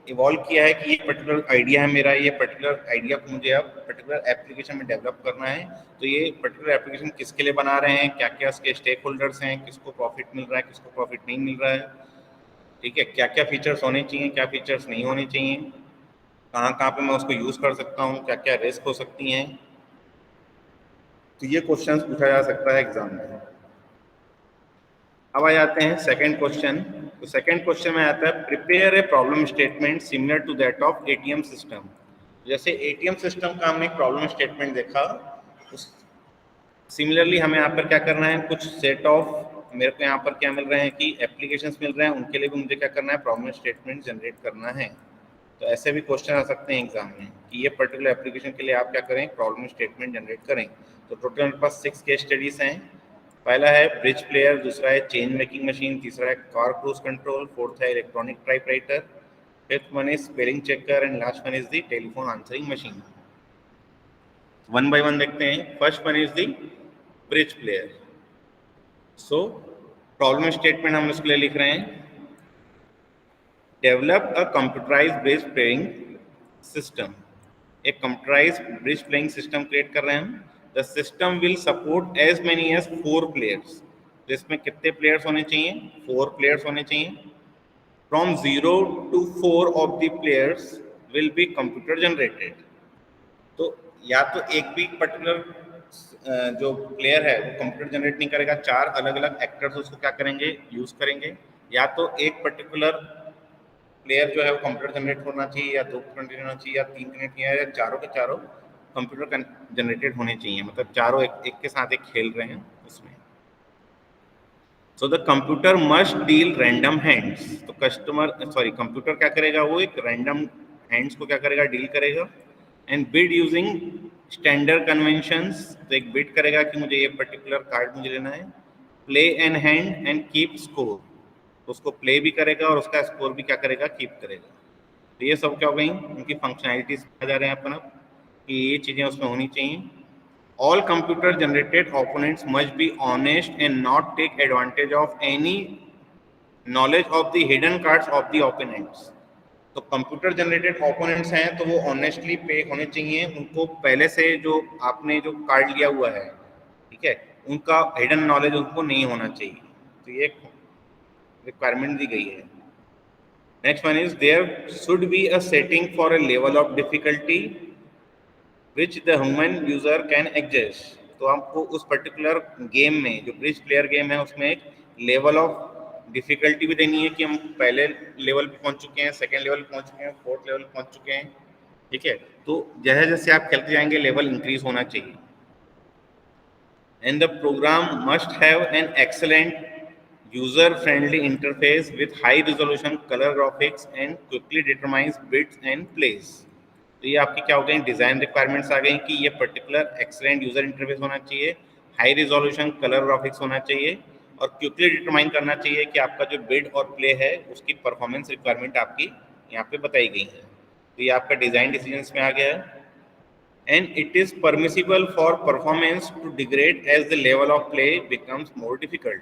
इवॉल्व किया है कि ये पर्टिकुलर आइडिया है मेरा, ये पर्टिकुलर आइडिया को मुझे अब पर्टिकुलर एप्लीकेशन में डेवलप करना है, तो ये पर्टिकुलर एप्लीकेशन किसके लिए बना रहे हैं, क्या क्या इसके स्टेक होल्डर्स हैं, किसको प्रॉफिट मिल रहा है, किसको प्रॉफिट नहीं मिल रहा है, ठीक है? क्या क्या फीचर्स होने चाहिए, क्या फीचर्स नहीं होने चाहिए, कहाँ कहाँ पे मैं उसको यूज कर सकता हूँ, क्या क्या रिस्क हो सकती हैं। तो ये क्वेश्चंस पूछा जा सकता है एग्जाम में। अब आ जाते हैं सेकंड क्वेश्चन। तो सेकंड क्वेश्चन में आता है prepare a problem statement similar to that of ATM system. जैसे एटीएम सिस्टम का हमने एक प्रॉब्लम स्टेटमेंट देखा, उस सिमिलरली हमें यहाँ पर क्या करना है, कुछ सेट ऑफ मेरे को यहाँ पर क्या मिल रहे हैं कि एप्लीकेशंस मिल रहे हैं, उनके लिए भी मुझे क्या करना है, प्रॉब्लम स्टेटमेंट जनरेट करना है। तो ऐसे भी क्वेश्चन आ सकते हैं एग्जाम में कि ये पर्टिकुलर एप्लीकेशन के लिए आप क्या करें, प्रॉब्लम स्टेटमेंट जनरेट करें। तो टोटल मेरे पास 6 केस स्टडीज हैं। पहला है ब्रिज प्लेयर, दूसरा है चेंज मेकिंग मशीन, तीसरा है कार क्रूज कंट्रोल, फोर्थ है electronic typewriter, fifth one is spelling checker and last one is the telephone answering machine. One by one देखते हैं। First one is the bridge player. So problem statement हम इसके लिए लिख रहे हैं, develop a computerized bridge playing system. एक computerized bridge playing system create कर रहे हैं हम। The system will support as many as 4 players. जिसमें कितने प्लेयर्स होने चाहिए, 4 प्लेयर्स होने चाहिए। From 0 to 4 of the players will be computer generated. तो या तो एक भी पर्टिकुलर जो प्लेयर है वो कंप्यूटर जनरेट नहीं करेगा, 4 अलग अलग एक्टर्स उसको क्या करेंगे, यूज करेंगे। या तो एक पर्टिकुलर प्लेयर जो है वो कंप्यूटर जनरेट होना चाहिए, या 2 जनरेट होना चाहिए, या 3 जनरेट किया, या चारों के चारों कंप्यूटर जनरेटेड होने चाहिए, मतलब चारों एक के साथ एक खेल रहे हैं उसमें। So the computer must deal random hands. तो कंप्यूटर क्या करेगा, वो एक रैंडम हैंड्स को क्या करेगा, डील करेगा। And bid using standard conventions. तो एक बिड करेगा कि मुझे ये पर्टिकुलर कार्ड मुझे लेना है। Play an hand and keep score. तो उसको प्ले भी करेगा और उसका स्कोर भी क्या करेगा, कीप करेगा। तो ये सब क्या हो गई, उनकी फंक्शनैलिटीज आ जा रहे हैं अपन अब कि ये चीज़ें उसमें होनी चाहिए। All computer generated opponents must be honest and not take advantage of any knowledge of the hidden cards of the opponents. तो कंप्यूटर जनरेटेड ओपोनेंट्स हैं तो वो ऑनेस्टली पे होने चाहिए, उनको पहले से जो आपने जो कार्ड लिया हुआ है, ठीक है, उनका हिडन नॉलेज उनको नहीं होना चाहिए। तो ये रिक्वायरमेंट दी गई है। Next one is there should be a setting for a level of difficulty which the human user can adjust. तो आपको उस पर्टिकुलर गेम में, जो ब्रिज प्लेयर गेम है, उसमें एक लेवल ऑफ डिफिकल्टी भी देनी है कि हम पहले लेवल पे पहुंच चुके हैं, सेकंड लेवल पहुंच चुके हैं, फोर्थ लेवल पहुंच चुके हैं, ठीक है? तो जैसे जैसे आप खेलते जाएंगे लेवल इंक्रीज होना चाहिए। And the program must have an excellent user friendly interface with high resolution colour graphics and quickly determines bits and place. तो ये आपकी क्या हो गई, डिजाइन रिक्वायरमेंट्स आ गई कि ये पर्टिकुलर एक्सेलेंट यूजर इंटरफेस होना चाहिए, हाई रिजोल्यूशन कलर ग्राफिक्स होना चाहिए, और क्विकली डिटरमाइन करना चाहिए कि आपका जो बिड और प्ले है उसकी परफॉर्मेंस रिक्वायरमेंट आपकी यहाँ पे बताई गई है। तो ये आपका डिजाइन डिसीजंस में आ गया है। And it is permissible for performance to degrade as the level of play becomes more difficult.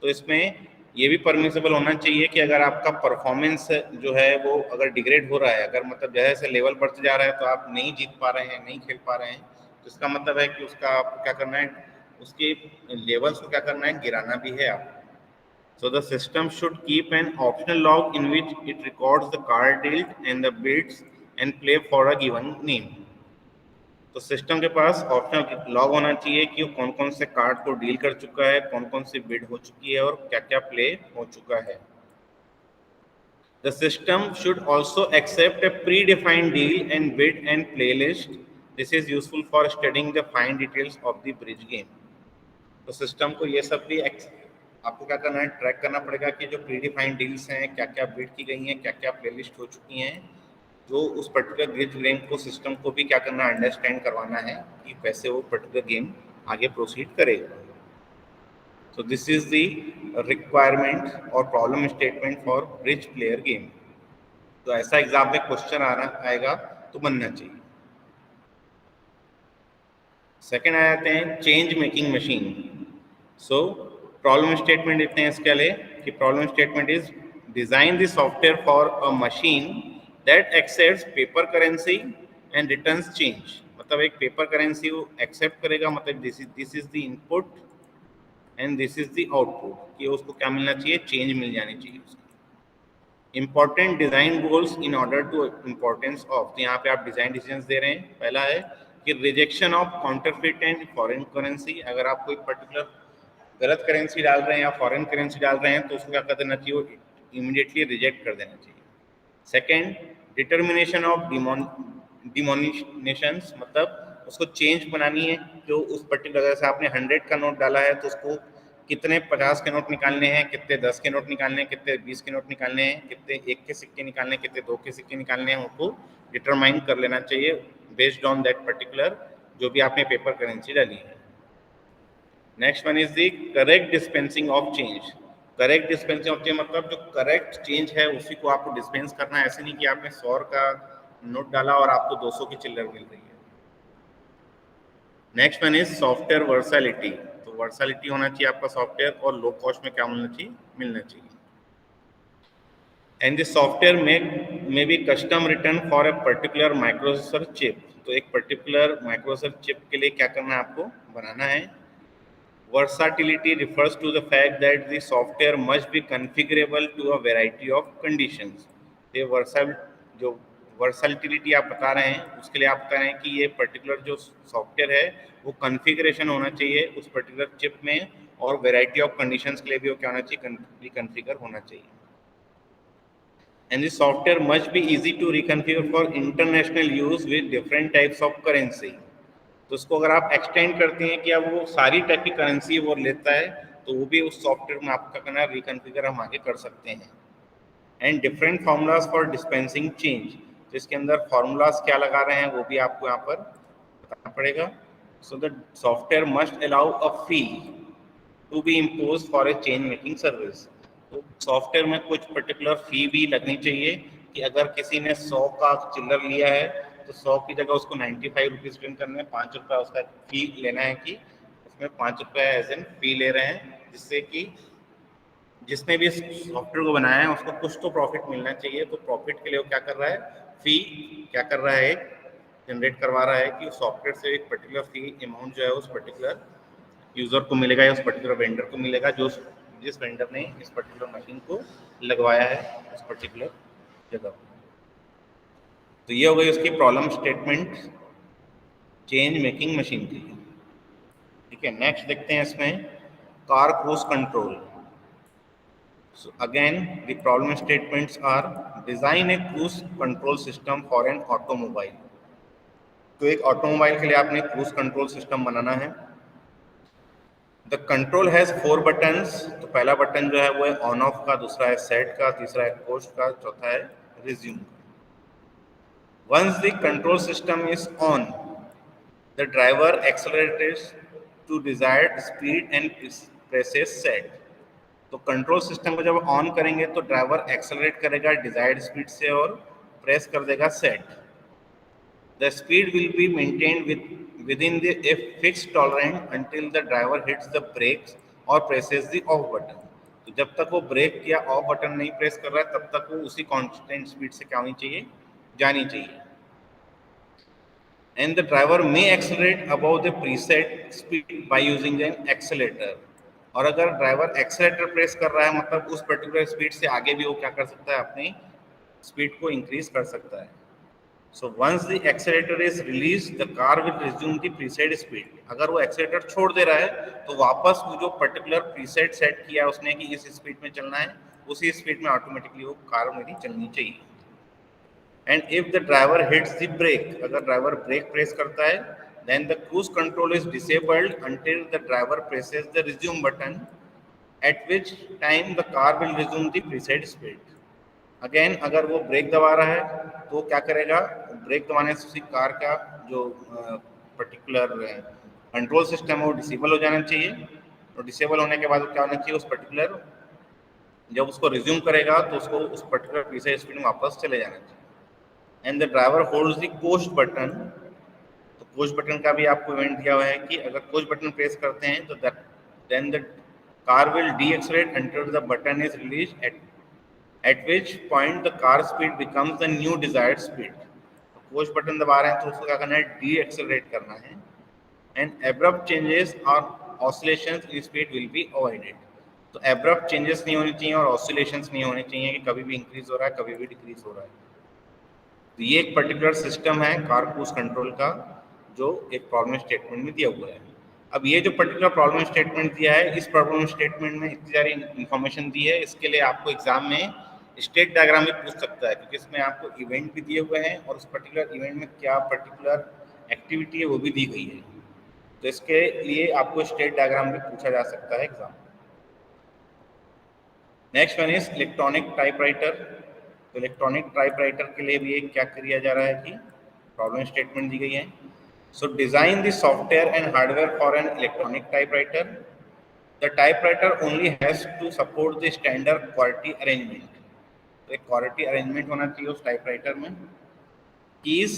तो इसमें ये भी परमिसिबल होना चाहिए कि अगर आपका परफॉर्मेंस जो है वो अगर डिग्रेड हो रहा है, अगर मतलब जैसे जैसे लेवल बढ़ते जा रहा है तो आप नहीं जीत पा रहे हैं, नहीं खेल पा रहे हैं, तो इसका मतलब है कि उसका आपको क्या करना है, उसके लेवल्स को क्या करना है, गिराना भी है आपको। So the system should keep an optional log in which it records the card dealt and the bids and play for a given name. तो सिस्टम के पास ऑप्शनल लॉग होना चाहिए कि वो कौन कौन से कार्ड को डील कर चुका है, कौन कौन सी बिड हो चुकी है और क्या क्या प्ले हो चुका है। The system should also accept a predefined deal and bid and play list. This is useful for studying the fine details of the bridge game. तो सिस्टम को ये सब भी आपको क्या करना है, ट्रैक करना पड़ेगा कि जो प्रीडिफाइंड डील्स हैं, क्या क्या बिड की गई हैं, क्या क्या प्लेलिस्ट हो चुकी हैं, जो उस पर्टिकुलर ब्रिज गेम को सिस्टम को भी क्या करना है, अंडरस्टैंड करवाना है कि वैसे वो पर्टिकुलर गेम आगे प्रोसीड करेगा। So this is the requirement or problem statement for bridge player game. तो ऐसा एग्जाम में क्वेश्चन आएगा तो बनना चाहिए। सेकेंड आ जाते हैं चेंज मेकिंग मशीन। सो प्रॉब्लम स्टेटमेंट देखते हैं इसके लिए कि problem statement is design the software for a machine that accepts paper currency and returns change. मतलब एक पेपर करेंसी वो एक्सेप्ट करेगा, मतलब this is the input and this is the output, कि उसको क्या मिलना चाहिए, चेंज मिल जानी चाहिए उसको। Important design goals in order to importance of, तो यहाँ पे आप डिजाइन डिसीजंस दे रहे हैं। पहला है कि rejection of counterfeit and foreign currency, अगर आप कोई पर्टिकुलर गलत करेंसी डाल रहे हैं या फॉरेन करेंसी डाल रहे हैं तो उसको क्या कर देना चाहिए, वो इमीडिएटली रिजेक्ट कर देना चाहिए। सेकेंड, डिटर्मिनेशन ऑफ डिमोनिशंस, मतलब उसको चेंज बनानी है, जो उस पर्टिकुलर, जैसे आपने 100 का नोट डाला है तो उसको कितने 50 के नोट निकालने हैं, कितने 10 के नोट निकालने हैं, कितने 20 के नोट निकालने हैं, कितने 1 के सिक्के निकालने हैं, कितने 2 के सिक्के निकालने हैं, उनको डिटरमाइन कर लेना चाहिए बेस्ड ऑन दैट पर्टिकुलर जो भी आपने पेपर करेंसी डाली है। Next one is the correct dispensing of change. Correct dispensing of change मतलब जो करेक्ट चेंज है उसी को आपको डिस्पेंस करना है। ऐसे नहीं कि आपने 100 का नोट डाला और आपको 200 की चिल्लर मिल रही है। Next one is software versatility. तो वर्सैलिटी होना चाहिए आपका सॉफ्टवेयर, और लो कॉस्ट में क्या मिलना चाहिए। And this software may be custom return for a particular microprocessor chip. तो एक पर्टिकुलर माइक्रोप्रोसेसर चिप के लिए क्या करना है, आपको बनाना है। Versatility refers to the fact that the software must be configurable to a variety of conditions. ये जो वर्सैटिलिटी आप बता रहे हैं उसके लिए आप बता रहे हैं कि ये पर्टिकुलर जो सॉफ्टवेयर है वो कॉन्फ़िगरेशन होना चाहिए उस पर्टिकुलर चिप में, और वैरायटी ऑफ कंडीशंस के लिए भी वो क्या होना चाहिए, कॉन्फ़िगर होना चाहिए। And the software must be easy to reconfigure for international use with different types of currency. तो उसको अगर आप एक्सटेंड करते हैं कि अब वो सारी टाइप की करेंसी वो लेता है तो वो भी उस सॉफ्टवेयर में आपका करना रिकॉन्फ़िगर हम आगे कर सकते हैं। And different formulas for dispensing change, जिसके अंदर फार्मूलाज क्या लगा रहे हैं वो भी आपको यहाँ पर बताना पड़ेगा। So the software must allow a fee to be impose for a change making service. तो सॉफ्टवेयर में कुछ पर्टिकुलर फी भी लगनी चाहिए कि अगर किसी ने 100 का चिल्लर लिया है तो 100 की जगह उसको 95 रुपीज़ रिटर्न करने में 5 रुपये उसका फी लेना है, कि उसमें 5 रुपये एज एन फी ले रहे हैं, जिससे कि जिसने भी इस सॉफ्टवेयर को बनाया है उसको कुछ तो प्रॉफिट मिलना चाहिए। तो प्रॉफिट के लिए वो क्या कर रहा है, फी क्या कर रहा है, जनरेट करवा रहा है कि सॉफ्टवेयर से एक पर्टिकुलर फी अमाउंट जो है उस पर्टिकुलर यूजर को मिलेगा या उस पर्टिकुलर वेंडर को मिलेगा, जो जिस वेंडर ने इस पर्टिकुलर मशीन को लगवाया है उस पर्टिकुलर जगह। तो ये हो गई उसकी problem statement change making machine की। ठीक है, नेक्स्ट देखते हैं इसमें car cruise control. So again, the problem statements are design a cruise control system for an automobile. तो एक ऑटोमोबाइल के लिए आपने क्रूज कंट्रोल सिस्टम बनाना है। The control has 4 buttons. तो पहला बटन जो है वो है ऑन ऑफ का, दूसरा है सेट का, तीसरा है कोस्ट का, चौथा है रिज्यूम का। Once the control system is on, the driver accelerates to desired speed and presses set. तो कंट्रोल सिस्टम को जब ऑन करेंगे तो ड्राइवर एक्सेलरेट करेगा डिजायर्ड स्पीड से और प्रेस कर देगा set. The speed will be maintained within a fixed tolerance until the driver hits the brakes or presses the off button. तो जब तक वो ब्रेक या ऑफ बटन नहीं प्रेस कर रहा है तब तक वो उसी कांस्टेंट स्पीड से क्या होनी चाहिए, जानी चाहिए। And the driver may accelerate above the preset speed by using an accelerator. और अगर ड्राइवर एक्सेलेटर प्रेस कर रहा है मतलब उस पर्टिकुलर स्पीड से आगे भी वो क्या कर सकता है, अपनी स्पीड को इंक्रीज कर सकता है। So once the accelerator is release the car will resume the preset speed. अगर वो एक्सेलेरेटर छोड़ दे रहा है तो वापस वो जो पर्टिकुलर प्रीसेट सेट किया है उसने कि इस स्पीड में चलना है, उसी स्पीड में ऑटोमेटिकली वो कार मेरी चलनी चाहिए। And if the driver hits the brake, अगर ड्राइवर ब्रेक प्रेस करता है, then the cruise control is disabled until the driver presses the resume button, at which time the car will resume the preset speed. Again अगर वो break दबा रहा है तो क्या करेगा, ब्रेक दबाने से उसी कार का जो पर्टिकुलर कंट्रोल सिस्टम है वो डिसेबल हो जाना चाहिए, और डिसेबल होने के बाद क्या होना चाहिए, उस पर्टिकुलर जब उसको रिज्यूम करेगा तो उसको उस पर्टिकुलर प्रीसाइज स्पीड में वापस चले जाना चाहिए। And the driver holds the coast button, तो कोस्ट बटन का भी आपको इवेंट दिया हुआ है कि अगर कोस्ट बटन प्रेस करते हैं तो then the car will decelerate until the button is release at which point the car speed becomes the new desired speed। Push button दबा रहे हैं तो उसको क्या करना है, डी एक्सेलरेट करना है। एंड एब्रप्ट चेंजेस और oscillations in speed will be avoided. तो एब्रप्ट चेंजेस नहीं होने चाहिए और ऑसिलेशंस नहीं होने चाहिए कि कभी भी इंक्रीज हो रहा है कभी भी डिक्रीज हो रहा है। तो ये एक पर्टिकुलर सिस्टम है कार क्रूज कंट्रोल का जो एक प्रॉब्लम स्टेटमेंट में दिया हुआ है। अब ये जो पर्टिकुलर प्रॉब्लम स्टेटमेंट दिया है, इस प्रॉब्लम स्टेटमेंट में इतनी सारी इंफॉर्मेशन दी है, इसके लिए आपको एग्जाम में स्टेट डायग्राम भी पूछ सकता है, क्योंकि इसमें आपको इवेंट भी दिए हुए हैं और उस पर्टिकुलर इवेंट में क्या पर्टिकुलर एक्टिविटी है वो भी दी गई है। तो इसके लिए आपको स्टेट डायग्राम भी पूछा जा सकता है exam. Next one is electronic typewriter. तो इलेक्ट्रॉनिक टाइपराइटर के लिए भी क्या किया जा रहा है कि प्रॉब्लम स्टेटमेंट दी गई है। So design the software and hardware for an electronic typewriter. The typewriter only has to support the standard quality arrangement. तो एक क्वालिटी अरेंजमेंट होना चाहिए उस टाइपराइटर में। Keys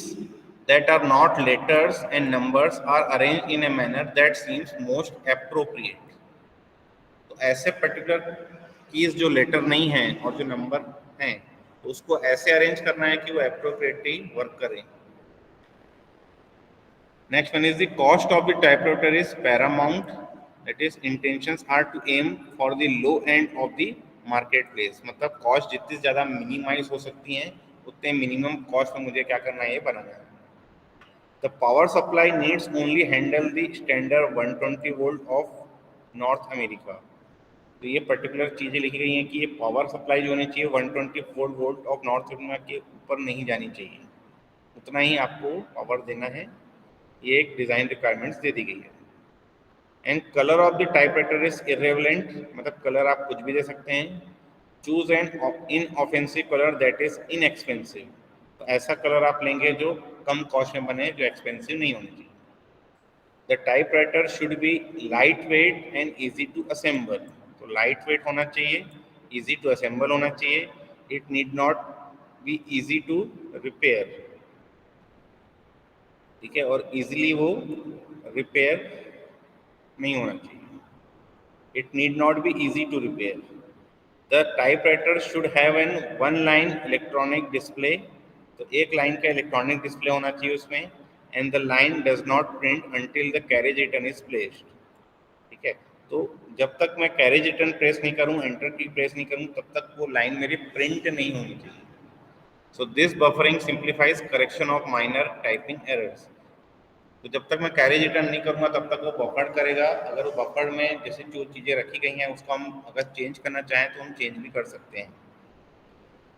that are not letters and numbers are arranged in a manner that seems most appropriate। तो ऐसे particular keys जो letter नहीं हैं और जो नंबर हैं तो उसको ऐसे अरेंज करना है कि वो अप्रोप्रिएटली वर्क करें। Next one is the cost of the typewriter is paramount, that is intentions are to aim for the low end of the marketplace. मतलब कॉस्ट जितनी ज़्यादा मिनिमाइज हो सकती हैं उतने मिनिमम कॉस्ट में मुझे क्या करना है, ये बनाना है। The power supply needs only handle the standard 120 volt of North America। तो ये पर्टिकुलर चीज़ें लिखी गई हैं कि ये पावर सप्लाई जो होनी चाहिए 124 वोल्ट ऑफ नॉर्थ अमेरिका के ऊपर नहीं जानी चाहिए, उतना ही आपको पावर देना है। ये एक डिज़ाइन रिक्वायरमेंट्स दे दी गई है। And colour of the typewriter is irrelevant, मतलब कलर आप कुछ भी दे सकते हैं। Choose an inoffensive colour that is inexpensive. तो ऐसा कलर आप लेंगे जो कम कॉस्ट में बने, जो एक्सपेंसिव नहीं होने चाहिए। The typewriter should be lightweight and easy to assemble. तो लाइट वेट होना चाहिए, इजी टू असेंबल होना चाहिए। It need not be easy to repair, ठीक है, और इजीली वो रिपेयर नहीं होना चाहिए। It need not be easy to repair. The typewriter should have an one line electronic display. तो एक लाइन का इलेक्ट्रॉनिक डिस्प्ले होना चाहिए उसमें। And the line does not print until the carriage return is placed, ठीक है। तो जब तक मैं कैरेज रिटर्न प्रेस नहीं करूं, एंटर की प्रेस नहीं करूं, तब तक वो लाइन मेरी प्रिंट नहीं होनी चाहिए। So this buffering simplifies correction of minor typing errors. तो जब तक मैं कैरेज रिटर्न नहीं करूंगा तब तक वो बफर करेगा। अगर वो बफर में जैसे जो चीज़ें रखी गई हैं उसको हम अगर चेंज करना चाहें तो हम चेंज भी कर सकते हैं।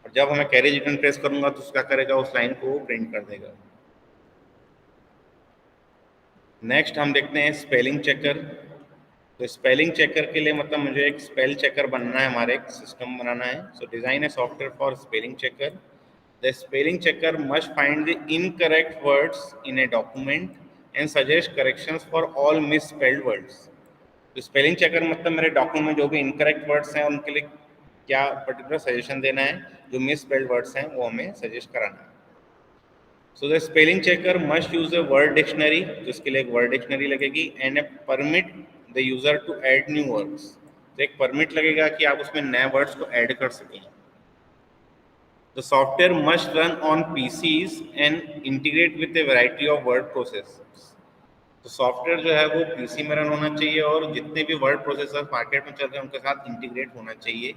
और जब हमें कैरेज रिटर्न प्रेस करूंगा तो उसका करेगा, उस लाइन को प्रिंट कर देगा। नेक्स्ट हम देखते हैं स्पेलिंग चेकर। तो स्पेलिंग चेकर के लिए मतलब मुझे एक स्पेल चेकर बनना है, हमारे एक सिस्टम बनाना है। So design a software for spelling checker. The spelling checker must find the incorrect words in a document and suggest corrections for all misspelled words. तो स्पेलिंग चेकर मतलब मेरे document में जो भी इनकरेक्ट वर्ड्स हैं उनके लिए क्या पर्टिकुलर सजेशन देना है, जो मिस स्पेल्ड वर्ड्स हैं वो हमें सजेस्ट कराना है। So the spelling checker must use a word dictionary, जिसके लिए एक वर्ड डिक्शनरी लगेगी। And a permit the user to add new words. तो एक परमिट लगेगा कि आप उसमें नए वर्ड्स को ऐड कर सकें। The software must run on PCs and integrate with a variety of word processors। तो सॉफ्टवेयर जो है वो पीसी में रन होना चाहिए और जितने भी वर्ड प्रोसेसर मार्केट में चल रहे हैं उनके साथ इंटीग्रेट होना चाहिए।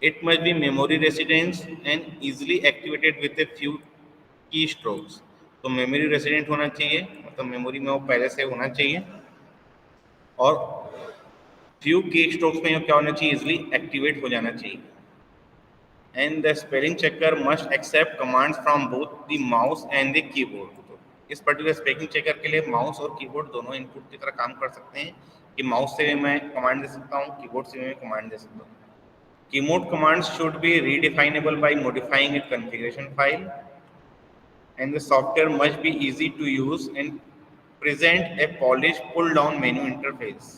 It must be memory residence and easily activated with a few की स्ट्रोक्स। तो मेमोरी रेसिडेंट होना चाहिए, मतलब मेमोरी में वो पहले से होना चाहिए, और फ्यू की स्ट्रोक्स में क्या होना चाहिए, इजिली एक्टिवेट हो जाना चाहिए। And the spelling checker must accept commands from both the mouse and the keyboard। तो इस पर्टिकुलर स्पेलिंग चेकर के लिए माउस और कीबोर्ड दोनों इनपुट की तरह काम कर सकते हैं, कि माउस से भी मैं कमांड दे सकता हूँ, कीबोर्ड से भी मैं कमांड दे सकता हूँ। Keyboard commands should be redefinable by modifying a configuration file. And the software must be easy to use and present a polish pull down menu interface.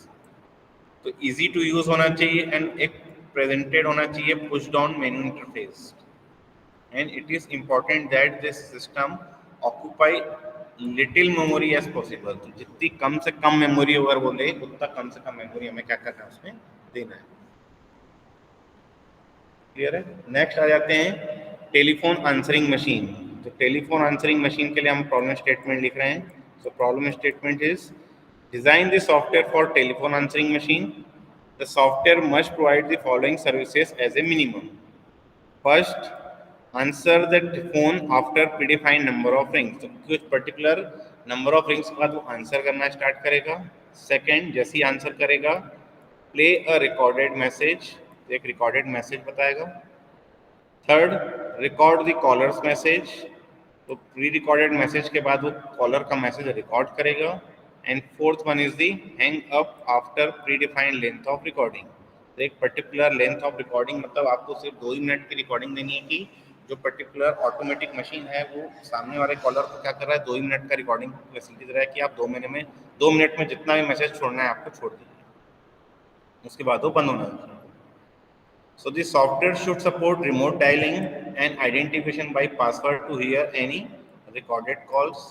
तो इजी टू यूज होना चाहिए and एक presented होना चाहिए push down menu interface, and it is important that this system occupy little memory as possible. तो जितनी कम से कम memory अगर बोले उतना कम से कम मेमोरी हमें क्या करना है उसमें देना है। क्लियर है? नेक्स्ट आ जाते हैं टेलीफोन आंसरिंग मशीन। तो टेलीफोन आंसरिंग मशीन के लिए हम प्रॉब्लम स्टेटमेंट लिख रहे हैं। So problem statement is design the software for telephone answering machine. The software must provide the following services as a minimum. First, answer the phone after predefined number of rings. तो कुछ particular number of rings के बाद वो answer करना start करेगा। Second, जैसे ही answer करेगा प्ले अ रिकॉर्डेड मैसेज, एक रिकॉर्डेड मैसेज बताएगा। Third, record the caller's message. तो प्री रिकॉर्डेड मैसेज के बाद वो कॉलर का मैसेज रिकॉर्ड करेगा। And fourth one is the hang up after predefined length of recording. तो एक पर्टिकुलर लेंथ ऑफ रिकॉर्डिंग मतलब आपको सिर्फ 2 ही मिनट की रिकॉर्डिंग देनी है कि जो पर्टिकुलर ऑटोमेटिक मशीन है वो सामने वाले कॉलर को क्या कर रहा है, 2 ही मिनट का रिकॉर्डिंग फैसिलिटी दे रहा है कि आप 2 मिनट में जितना भी मैसेज छोड़ना है आपको छोड़ दीजिए, उसके बाद वो बंद होना चाहिए। So the software should support remote dialing and identification by password to hear any recorded calls.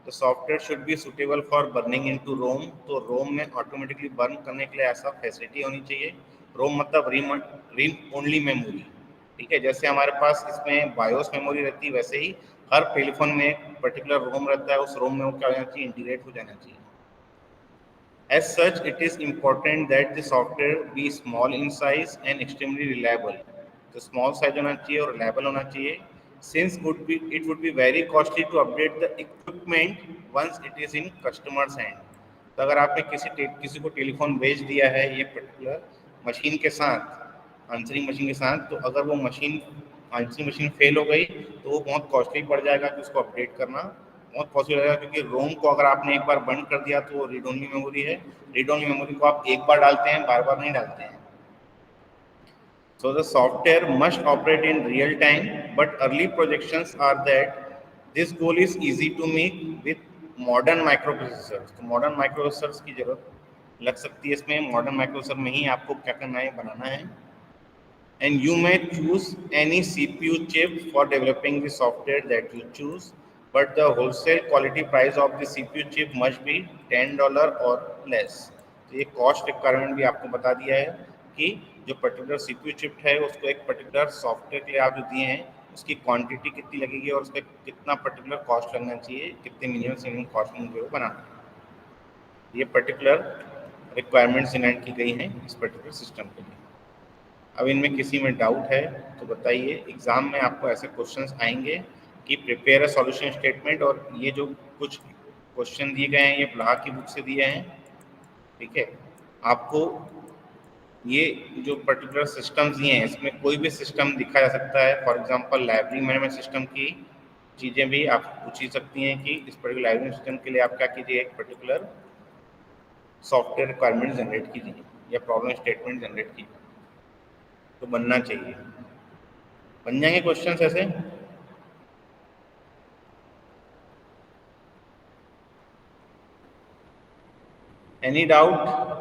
The software should be suitable for burning into ROM. तो ROM में ऑटोमेटिकली बर्न करने के लिए ऐसा फैसिलिटी होनी चाहिए। ROM मतलब रीड ओनली मेमोरी। ठीक है, जैसे हमारे पास इसमें बायोस मेमोरी रहती है वैसे ही हर टेलीफोन में एक पर्टिकुलर रोम रहता है, उस रोम में वो क्या हो जाना चाहिए, इंटीग्रेट हो जाना चाहिए। As such, it is important that the software be small in size and extremely reliable. तो small size होना चाहिए और reliable होना चाहिए. Since it would be very costly to update the equipment once it is in customer's hand. तो अगर आपने किसी को टेलीफोन बेच दिया है ये पर्टिकुलर मशीन के साथ, आंसरिंग मशीन के साथ, तो अगर वो आंसरिंग मशीन फेल हो गई तो वो बहुत कॉस्टली पड़ जाएगा कि उसको अपडेट करना बहुत पॉसिबल रहेगा, क्योंकि रोम को अगर आपने एक बार बंद कर दिया तो वो रीड ओनली मेमोरी है। रीड ओनली मेमोरी को आप एक बार डालते हैं, बार बार नहीं डालते हैं। So the software must operate in real time, but early projections are that this goal is easy to make with modern microprocessors. तो मॉडर्न माइक्रो प्रोसेसर्स की जरूरत लग सकती है इसमें। मॉडर्न माइक्रो प्रोसेसर में ही आपको क्या करना है, बनाना है। And you may choose any CPU chip for developing the software that you choose, but the wholesale quality price of the CPU chip must be $10 or less. तो ये कॉस्ट रिक्वायरमेंट भी आपको बता दिया है कि जो पर्टिकुलर CPU चिप है उसको एक पर्टिकुलर सॉफ्टवेयर के लिए आप जो दिए हैं उसकी क्वांटिटी कितनी लगेगी और उसका कितना पर्टिकुलर कॉस्ट लगना चाहिए, कितने मिनिमम से मिनिमम कॉस्ट में वो बनाना है। ये पर्टिकुलर रिक्वायरमेंट्स जनरेट की गई हैं इस पर्टिकुलर सिस्टम के लिए। अब इनमें किसी में डाउट है तो बताइए। एग्जाम में आपको ऐसे क्वेश्चंस आएंगे कि प्रिपेयर अ सॉल्यूशन स्टेटमेंट, और ये जो कुछ क्वेश्चन दिए गए हैं ये ब्लाह की बुक से दिए हैं। ठीक है, आपको ये जो पर्टिकुलर सिस्टम्स दिए हैं इसमें कोई भी सिस्टम दिखा जा सकता है। For example library management system की चीज़ें भी आप पूछ ही सकती हैं कि इस पर्टिकुलर लाइब्रेरी सिस्टम के लिए आप क्या कीजिए, एक पर्टिकुलर सॉफ्टवेयर रिक्वायरमेंट जनरेट कीजिए या प्रॉब्लम स्टेटमेंट जनरेट कीजिए, तो बनना चाहिए। बन जाएंगे क्वेश्चंस ऐसे। Any doubt?